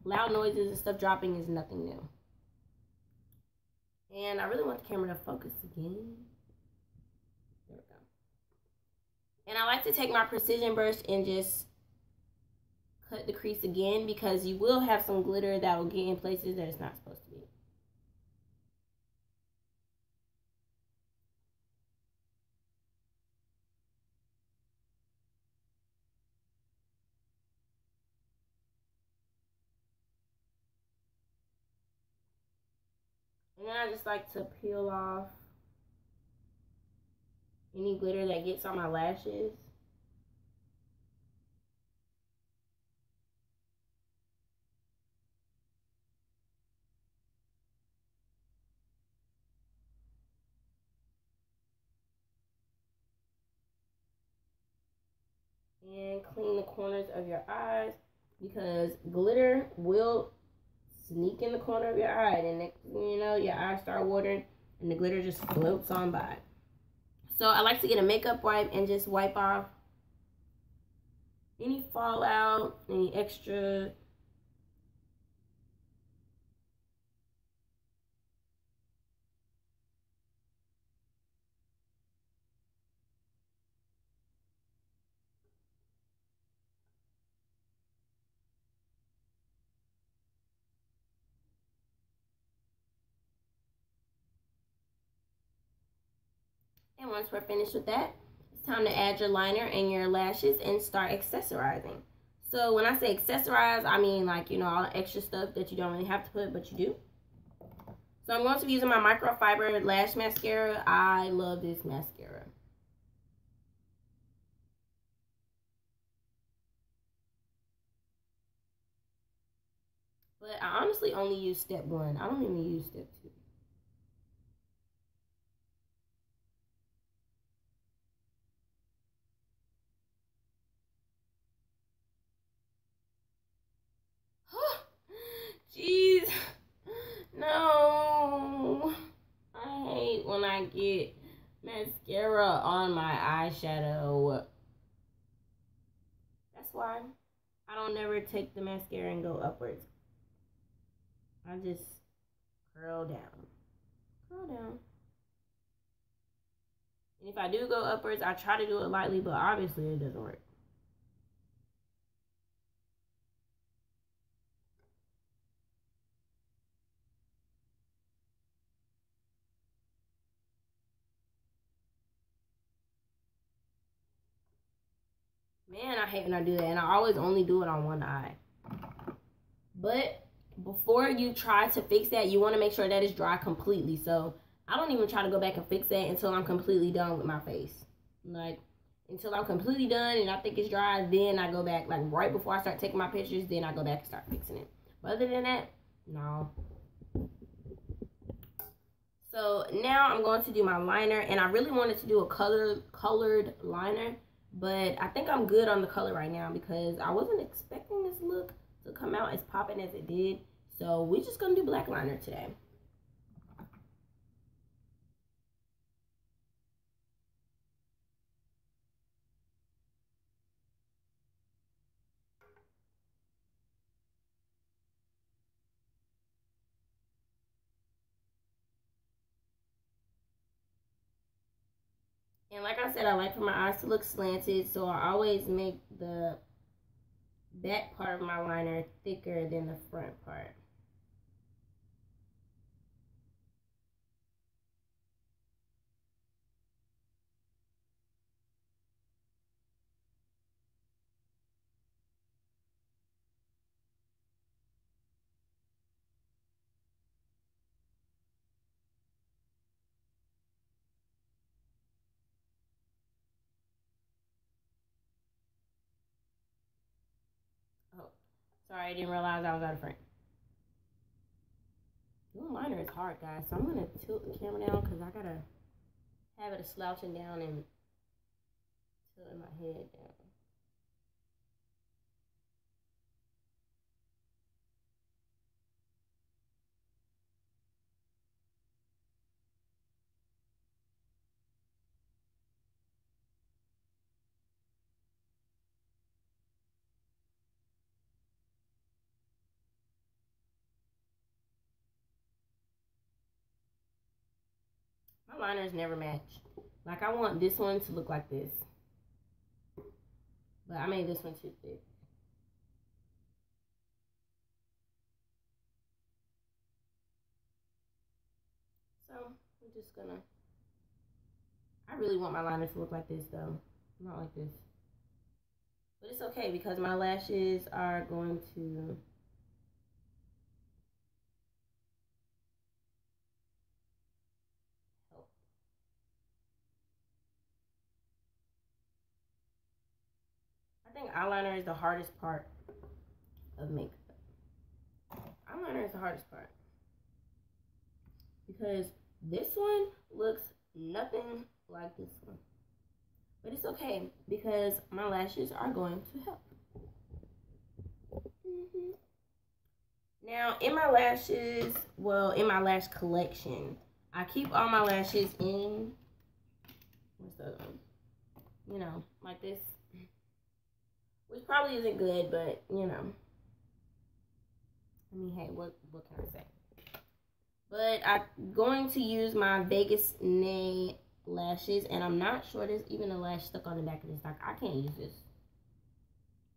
loud noises and stuff dropping is nothing new. And I really want the camera to focus again. There we go. And I like to take my precision brush and just cut the crease again, because you will have some glitter that will get in places that it's not supposed to be. And then I just like to peel off any glitter that gets on my lashes. And clean the corners of your eyes, because glitter will sneak in the corner of your eye, and next thing you know, your eyes start watering and the glitter just floats on by. So I like to get a makeup wipe and just wipe off any fallout, any extra. And once we're finished with that, it's time to add your liner and your lashes and start accessorizing. So when I say accessorize, I mean, like, you know, all the extra stuff that you don't really have to put, but you do. So I'm going to be using my microfiber lash mascara. I love this mascara. But I honestly only use step 1. I don't even use step 2. Jeez. No. I hate when I get mascara on my eyeshadow. That's why I don't never take the mascara and go upwards. I just curl down. Curl down. And if I do go upwards, I try to do it lightly, but obviously it doesn't work. Man, I hate when I do that. And I always only do it on one eye. But before you try to fix that, you want to make sure that it's dry completely. So I don't even try to go back and fix that until I'm completely done with my face. Like, until I'm completely done and I think it's dry, then I go back. Like, right before I start taking my pictures, then I go back and start fixing it. But other than that, no. So now I'm going to do my liner. And I really wanted to do a colored liner. But I think I'm good on the color right now because I wasn't expecting this look to come out as popping as it did. So we're just going to do black liner today. And like I said, I like for my eyes to look slanted, so I always make the back part of my liner thicker than the front part. Oh, sorry, I didn't realize I was out of frame. Doing liner is hard, guys, so I'm going to tilt the camera down because I got to have it slouching down and tilting my head down. My liners never match. Like, I want this one to look like this. But I made this one too thick. So, I'm just gonna... I really want my liner to look like this, though. Not like this. But it's okay because my lashes are going to... help. I think eyeliner is the hardest part of makeup. Eyeliner is the hardest part. Because this one looks nothing like this one. But it's okay because my lashes are going to help. Now, in my lashes, well, in my lash collection, I keep all my lashes in, what's the other one? You know, like this. Which probably isn't good, but, you know. I mean, hey, what can I say? But I'm going to use my Vegas Nay lashes, and I'm not sure there's even a lash stuck on the back of this. Like, I can't use this.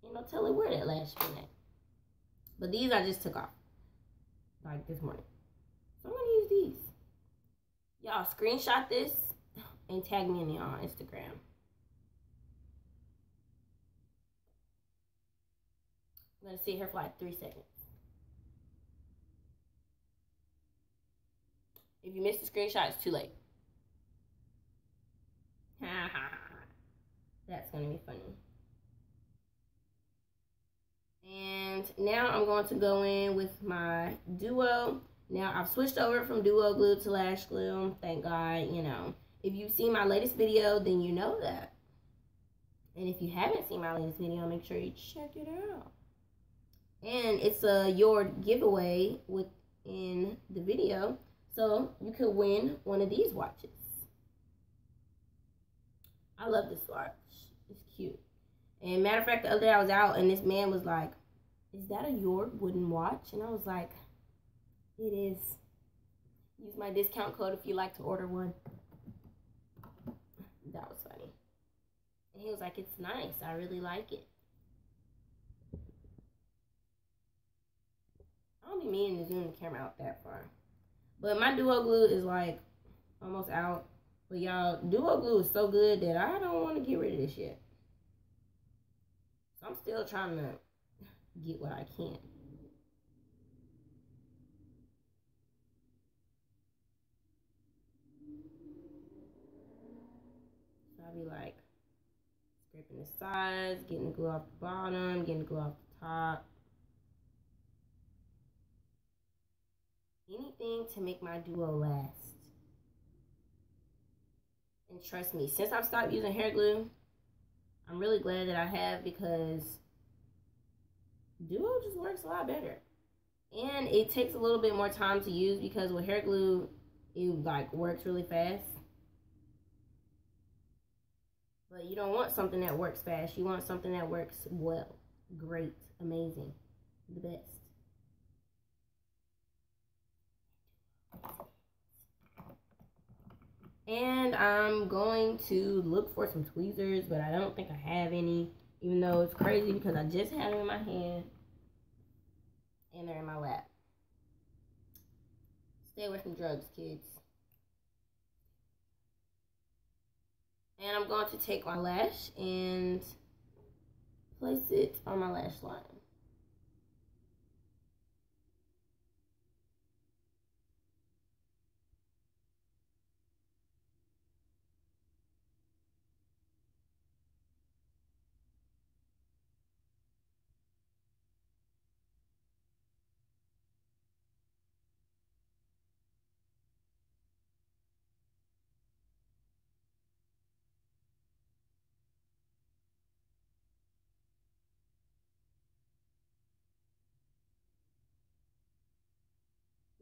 Ain't no telling where that lash been at. But these I just took off, like, this morning. So I'm going to use these. Y'all screenshot this and tag me in it on Instagram. I'm going to sit here for like 3 seconds. If you missed the screenshot, it's too late. That's going to be funny. And now I'm going to go in with my Duo. Now, I've switched over from Duo Glue to Lash Glue. Thank God, you know. If you've seen my latest video, then you know that. And if you haven't seen my latest video, make sure you check it out. And it's a your giveaway within the video. So you could win one of these watches. I love this watch. It's cute. And matter of fact, the other day I was out and this man was like, "Is that a York wooden watch?" And I was like, "It is. Use my discount code if you like to order one." That was funny. And he was like, it's nice. I really like it. I don't be meaning to zoom the camera out that far. But my duo glue is like almost out. But y'all, duo glue is so good that I don't want to get rid of this yet. So I'm still trying to get what I can. So I'll be like scraping the sides, getting the glue off the bottom, getting the glue off the top. Anything to make my duo last. And trust me, since I've stopped using hair glue, I'm really glad that I have, because duo just works a lot better. And it takes a little bit more time to use, because with hair glue, it like works really fast. But you don't want something that works fast. You want something that works well, great, amazing, the best. And I'm going to look for some tweezers, but I don't think I have any, even though it's crazy because I just had them in my hand and they're in my lap. Stay away from drugs, kids. And I'm going to take my lash and place it on my lash line.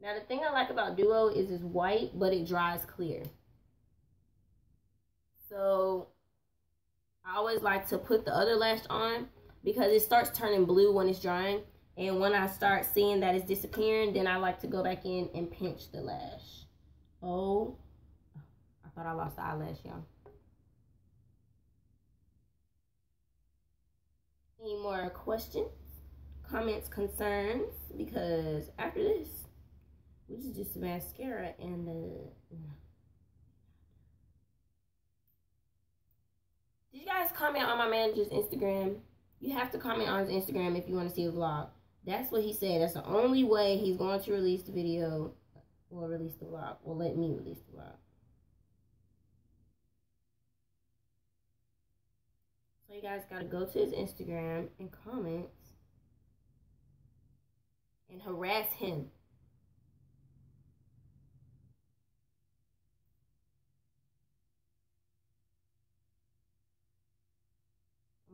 Now the thing I like about Duo is it's white, but it dries clear. So I always like to put the other lash on because it starts turning blue when it's drying. And when I start seeing that it's disappearing, then I like to go back in and pinch the lash. Oh, I thought I lost the eyelash, y'all. Any more questions, comments, concerns? Because after this, which is just mascara and did you guys comment on my manager's Instagram? You have to comment on his Instagram if you want to see a vlog. That's what he said. That's the only way he's going to release the video or release the vlog. Or let me release the vlog. So you guys got to go to his Instagram and comment and harass him.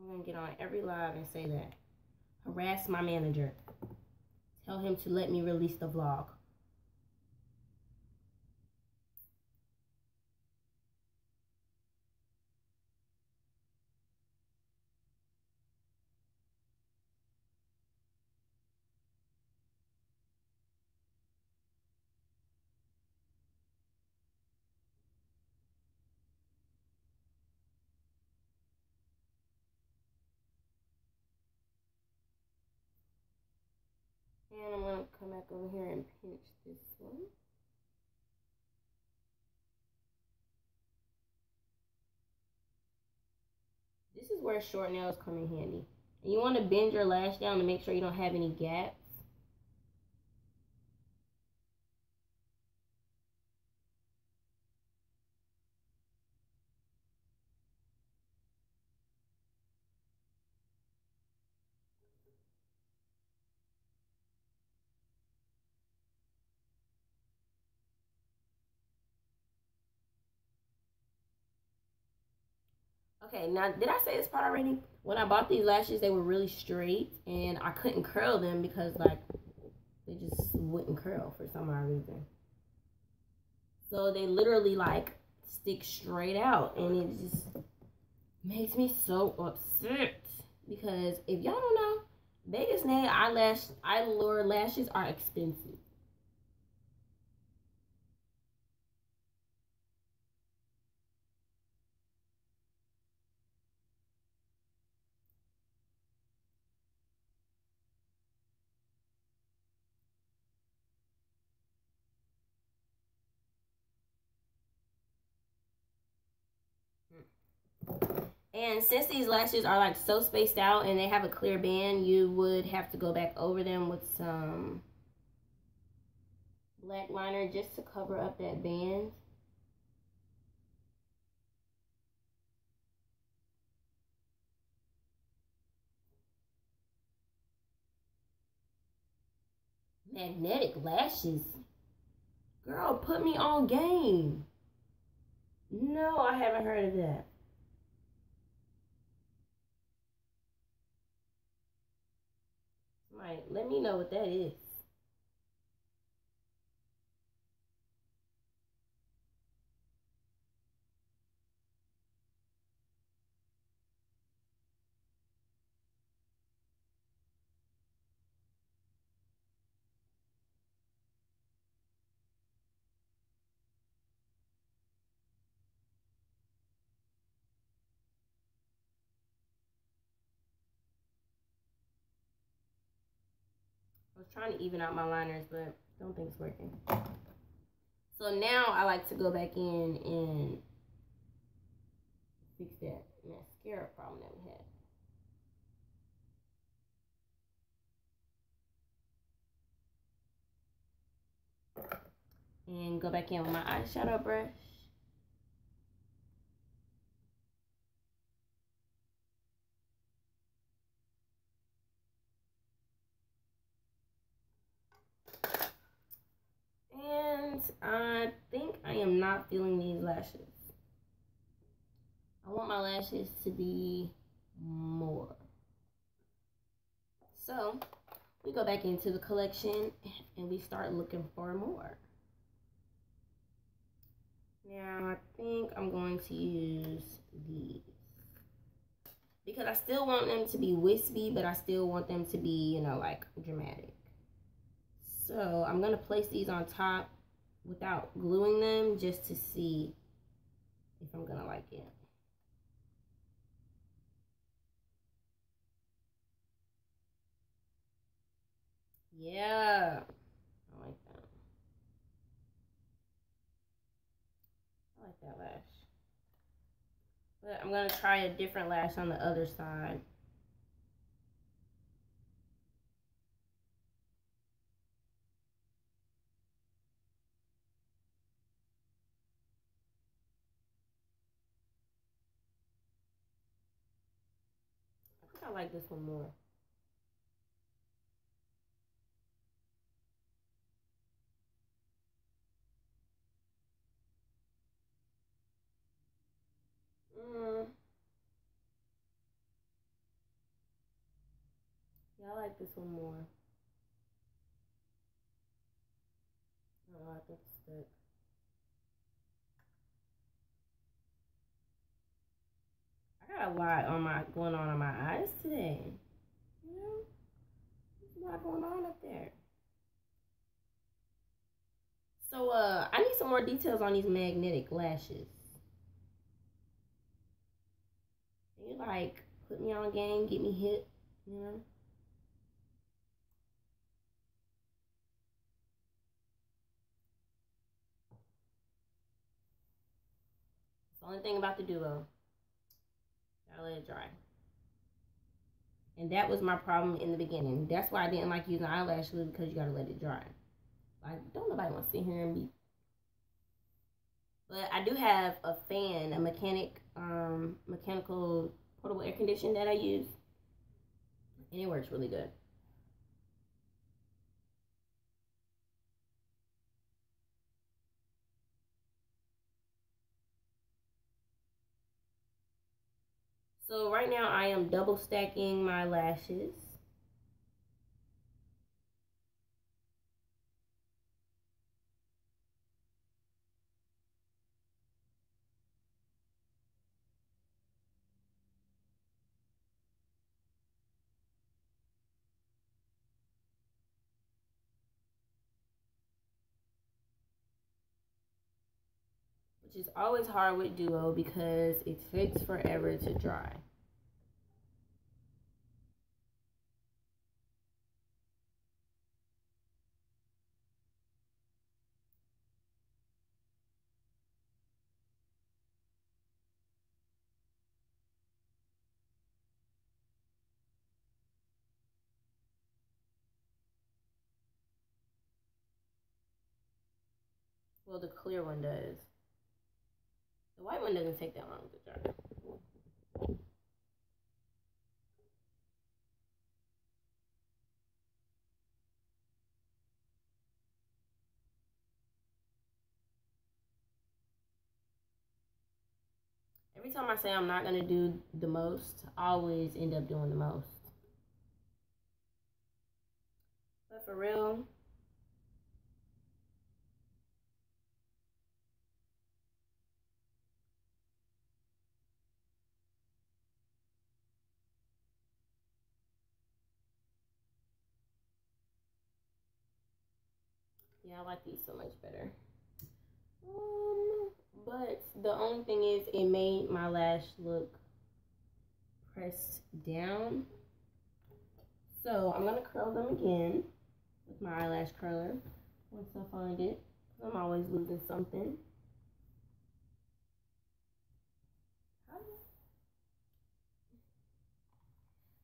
I'm going to get on every live and say that. Harass my manager. Tell him to let me release the vlog. And I'm going to come back over here and pinch this one. This is where short nails come in handy. And you want to bend your lash down to make sure you don't have any gaps. Okay, now did I say this part already? When I bought these lashes, they were really straight and I couldn't curl them because like they just wouldn't curl for some odd reason. So they literally like stick straight out and it just makes me so upset because if y'all don't know, Vegas nail eyelure lashes are expensive. And since these lashes are like so spaced out and they have a clear band, you would have to go back over them with some black liner just to cover up that band. Magnetic lashes. Girl, put me on game. No, I haven't heard of that. Right, let me know what that is. I was trying to even out my liners, but don't think it's working. So now I like to go back in and fix that mascara problem that we had. And go back in with my eyeshadow brush. And I think I am not feeling these lashes. I want my lashes to be more. So we go back into the collection and we start looking for more. Now I think I'm going to use these because I still want them to be wispy, but I still want them to be, you know, like dramatic. So I'm gonna place these on top without gluing them just to see if I'm gonna like it. Yeah, I like that. I like that lash. But I'm gonna try a different lash on the other side. I think I like this one more. Yeah, I like this one more. Oh, I think it's stuck. I got a lot going on my eyes today. You know, there's a lot going on up there. So I need some more details on these magnetic lashes. You like put me on game, get me hit, you know? It's the only thing about the duo. Gotta let it dry. And that was my problem in the beginning. That's why I didn't like using eyelash glue, because you gotta let it dry. Like, don't nobody want to sit here and be. But I do have a fan, a mechanical portable air conditioner that I use, and it works really good. So right now I am double stacking my lashes. Which is always hard with duo because it takes forever to dry. Well, the clear one does. The white one doesn't take that long to dry. Every time I say I'm not going to do the most, I always end up doing the most. But for real, yeah, I like these so much better. But the only thing is, it made my lash look pressed down. So I'm gonna curl them again with my eyelash curler once I find it. I'm always losing something.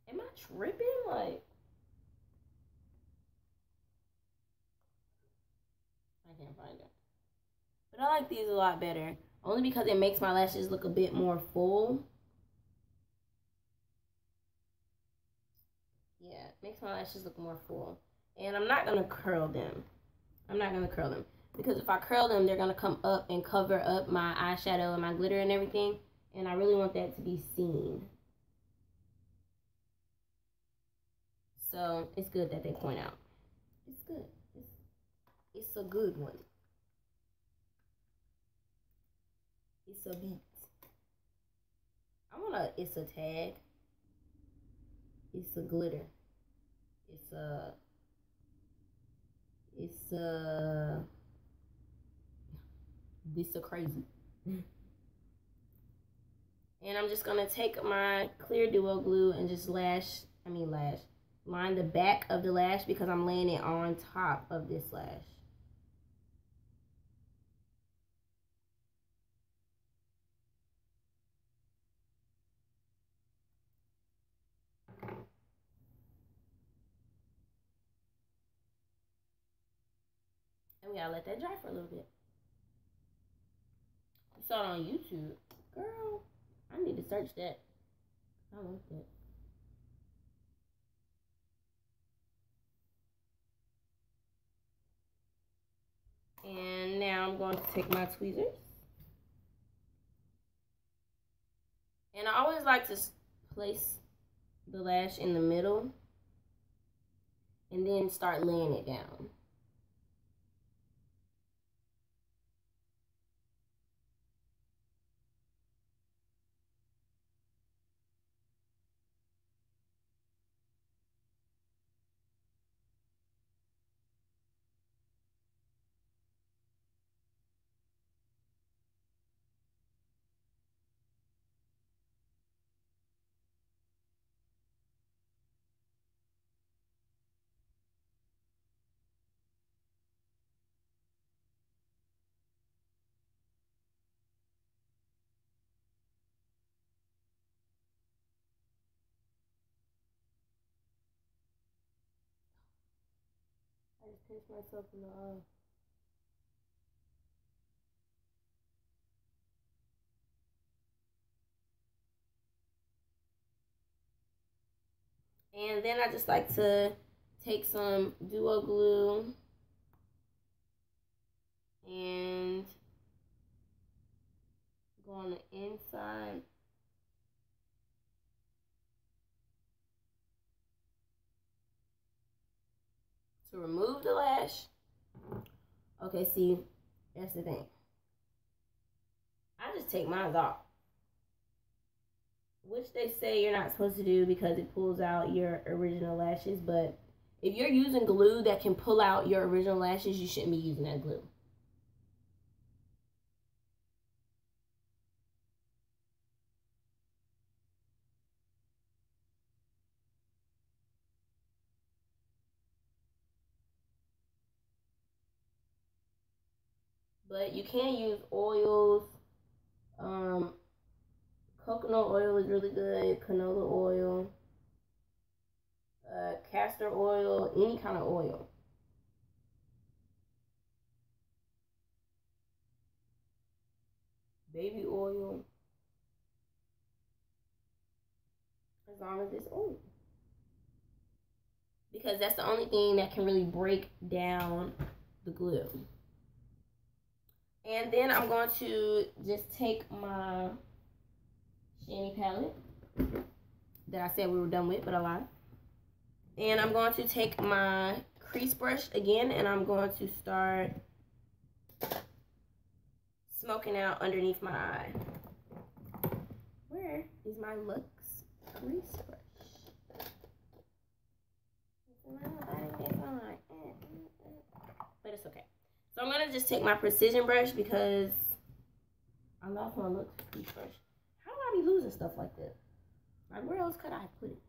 Am I tripping? Like, I can't find it. But I like these a lot better, only because it makes my lashes look a bit more full. Yeah, it makes my lashes look more full. And I'm not gonna curl them. I'm not gonna curl them, because if I curl them, they're gonna come up and cover up my eyeshadow and my glitter and everything, and I really want that to be seen. So it's good that they point out. It's good. It's a good one. It's a beat. I want a it's a tag. It's a glitter. It's a crazy. And I'm just gonna take my clear duo glue and just line the back of the lash, because I'm laying it on top of this lash. And we gotta let that dry for a little bit. You saw it on YouTube. Girl, I need to search that. I want that. And now I'm going to take my tweezers. And I always like to place the lash in the middle and then start laying it down. I just pinched myself in the eye. And then I just like to take some duo glue and go on the inside. To remove the lash. Okay, see, that's the thing. I just take mine off, which they say you're not supposed to do because it pulls out your original lashes. But if you're using glue that can pull out your original lashes, you shouldn't be using that glue. But you can use oils. Coconut oil is really good. Canola oil. Castor oil. Any kind of oil. baby oil, as long as it's oil. Because that's the only thing that can really break down the glue. And then I'm going to just take my shiny palette that I said we were done with, but I lied. And I'm going to take my crease brush again, and I'm going to start smoking out underneath my eye. Where is my Lux crease brush? But it's okay. So I'm gonna just take my precision brush because I lost my Lux crease brush. How do I be losing stuff like that? Like, where else could I put it?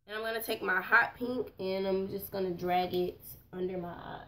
And I'm gonna take my hot pink and I'm just gonna drag it under my eye.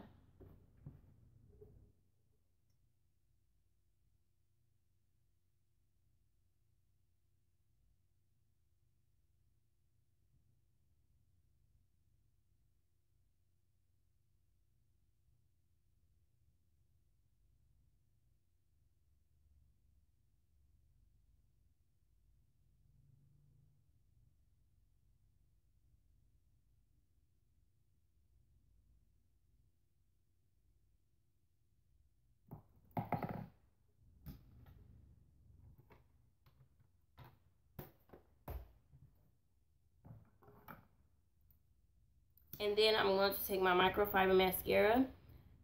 And then I'm going to take my microfiber mascara,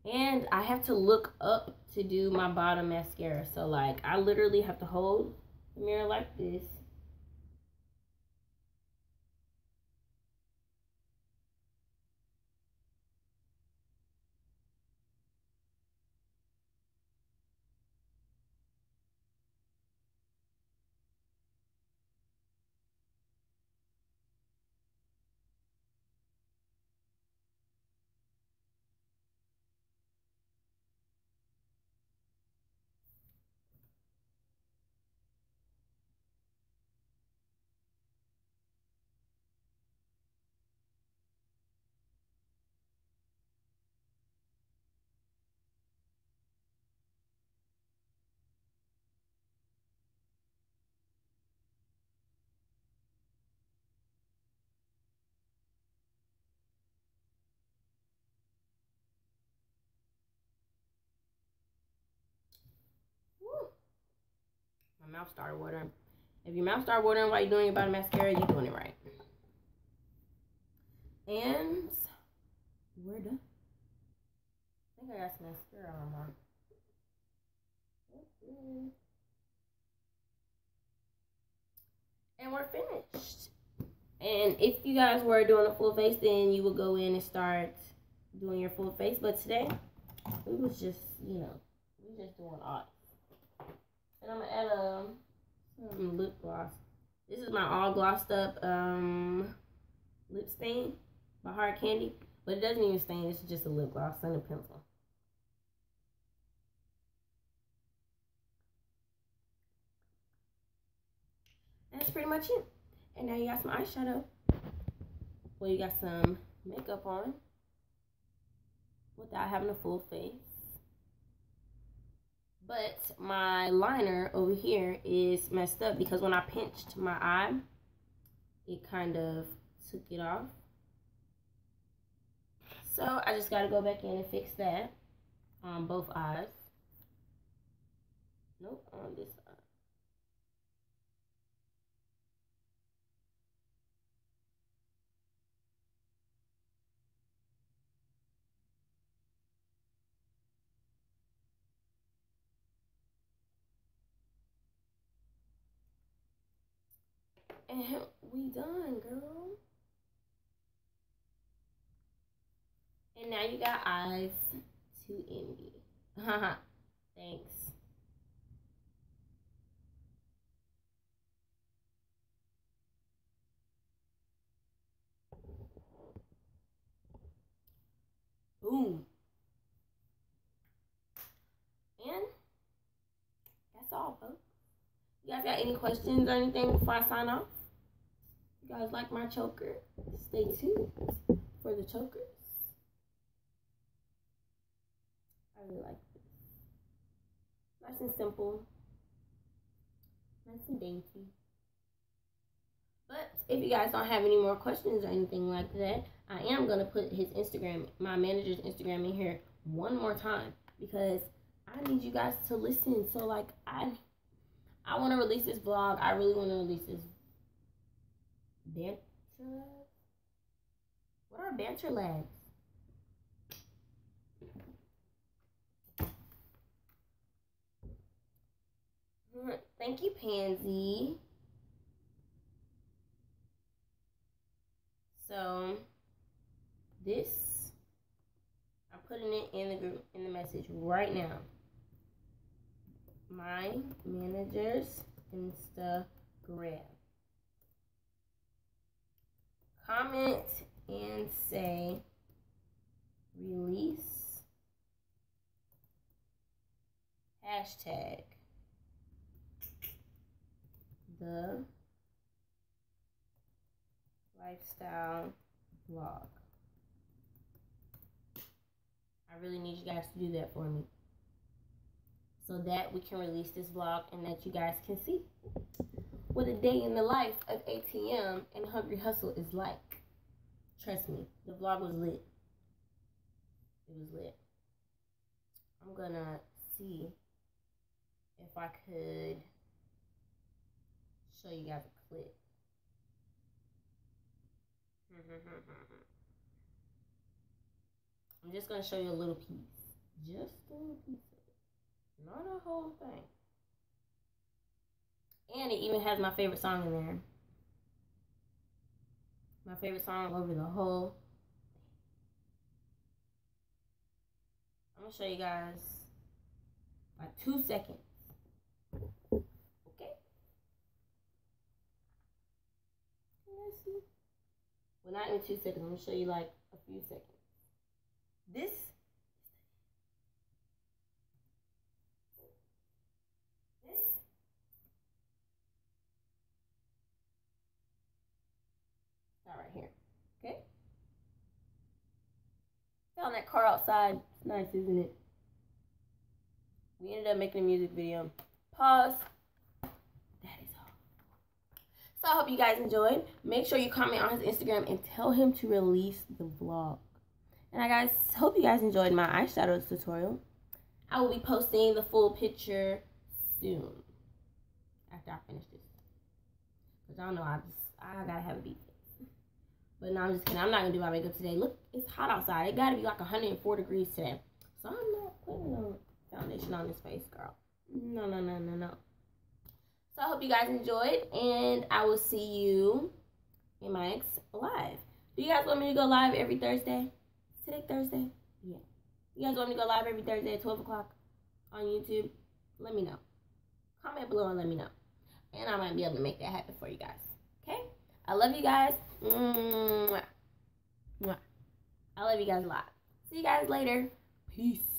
and I have to look up to do my bottom mascara. So like, I literally have to hold the mirror like this. Woo. My mouth started watering. If your mouth started watering while you're doing your bottom mascara, you're doing it right. And we're done. I think I got some mascara on my. And we're finished. And if you guys were doing a full face, then you would go in and start doing your full face. But today, we was just, you know, we just doing art. And I'm gonna add some lip gloss. This is my all glossed up lip stain by Hard Candy, but it doesn't even stain. It's just a lip gloss and a pencil. And that's pretty much it. And now you got some eyeshadow. Well, you got some makeup on without having a full face. But my liner over here is messed up because when I pinched my eye, it kind of took it off. So I just got to go back in and fix that on both eyes. Nope, on this side. And we done, girl. And now you got eyes to envy. Thanks. Boom. And that's all, folks. You guys got any questions or anything before I sign off? You guys like my choker? Stay tuned for the chokers. I really like this. Nice and simple. Nice and dainty. But if you guys don't have any more questions or anything like that, I am going to put his Instagram, my manager's Instagram in here one more time because I need you guys to listen. So, like, I want to release this vlog. I really want to release this banter. What are banter lags? Thank you, Pansy. So this, I'm putting it in the group, in the message right now. My manager's Instagram. Comment and say release hashtag the lifestyle vlog. I really need you guys to do that for me so that we can release this vlog and that you guys can see what a day in the life of ATM and Hungry Hustle is like. Trust me, the vlog was lit. It was lit. I'm gonna see if I could show you guys a clip. I'm just gonna show you a little piece. Just a little piece of it. Not a whole thing. And it even has my favorite song in there. My favorite song over the whole. I'm gonna show you guys like 2 seconds. Okay? Let's see. Well, not in 2 seconds. I'm gonna show you like a few seconds. This. Right here. Okay? Found that car outside. It's nice, isn't it? We ended up making a music video. Pause. That is all. So I hope you guys enjoyed. Make sure you comment on his Instagram and tell him to release the vlog. And I guys hope you guys enjoyed my eyeshadow tutorial. I will be posting the full picture soon. After I finish this. Because I don't know, I gotta have a beat. But no, I'm just kidding. I'm not going to do my makeup today. Look, it's hot outside. It got to be like 104 degrees today. So I'm not putting no foundation on this face, girl. No. So I hope you guys enjoyed. And I will see you in my next live. Do you guys want me to go live every Thursday? Is today Thursday? Yeah. You guys want me to go live every Thursday at 12 o'clock on YouTube? Let me know. Comment below and let me know. And I might be able to make that happen for you guys. Okay? I love you guys. Mwah. Mwah. I love you guys a lot. See you guys later. Peace.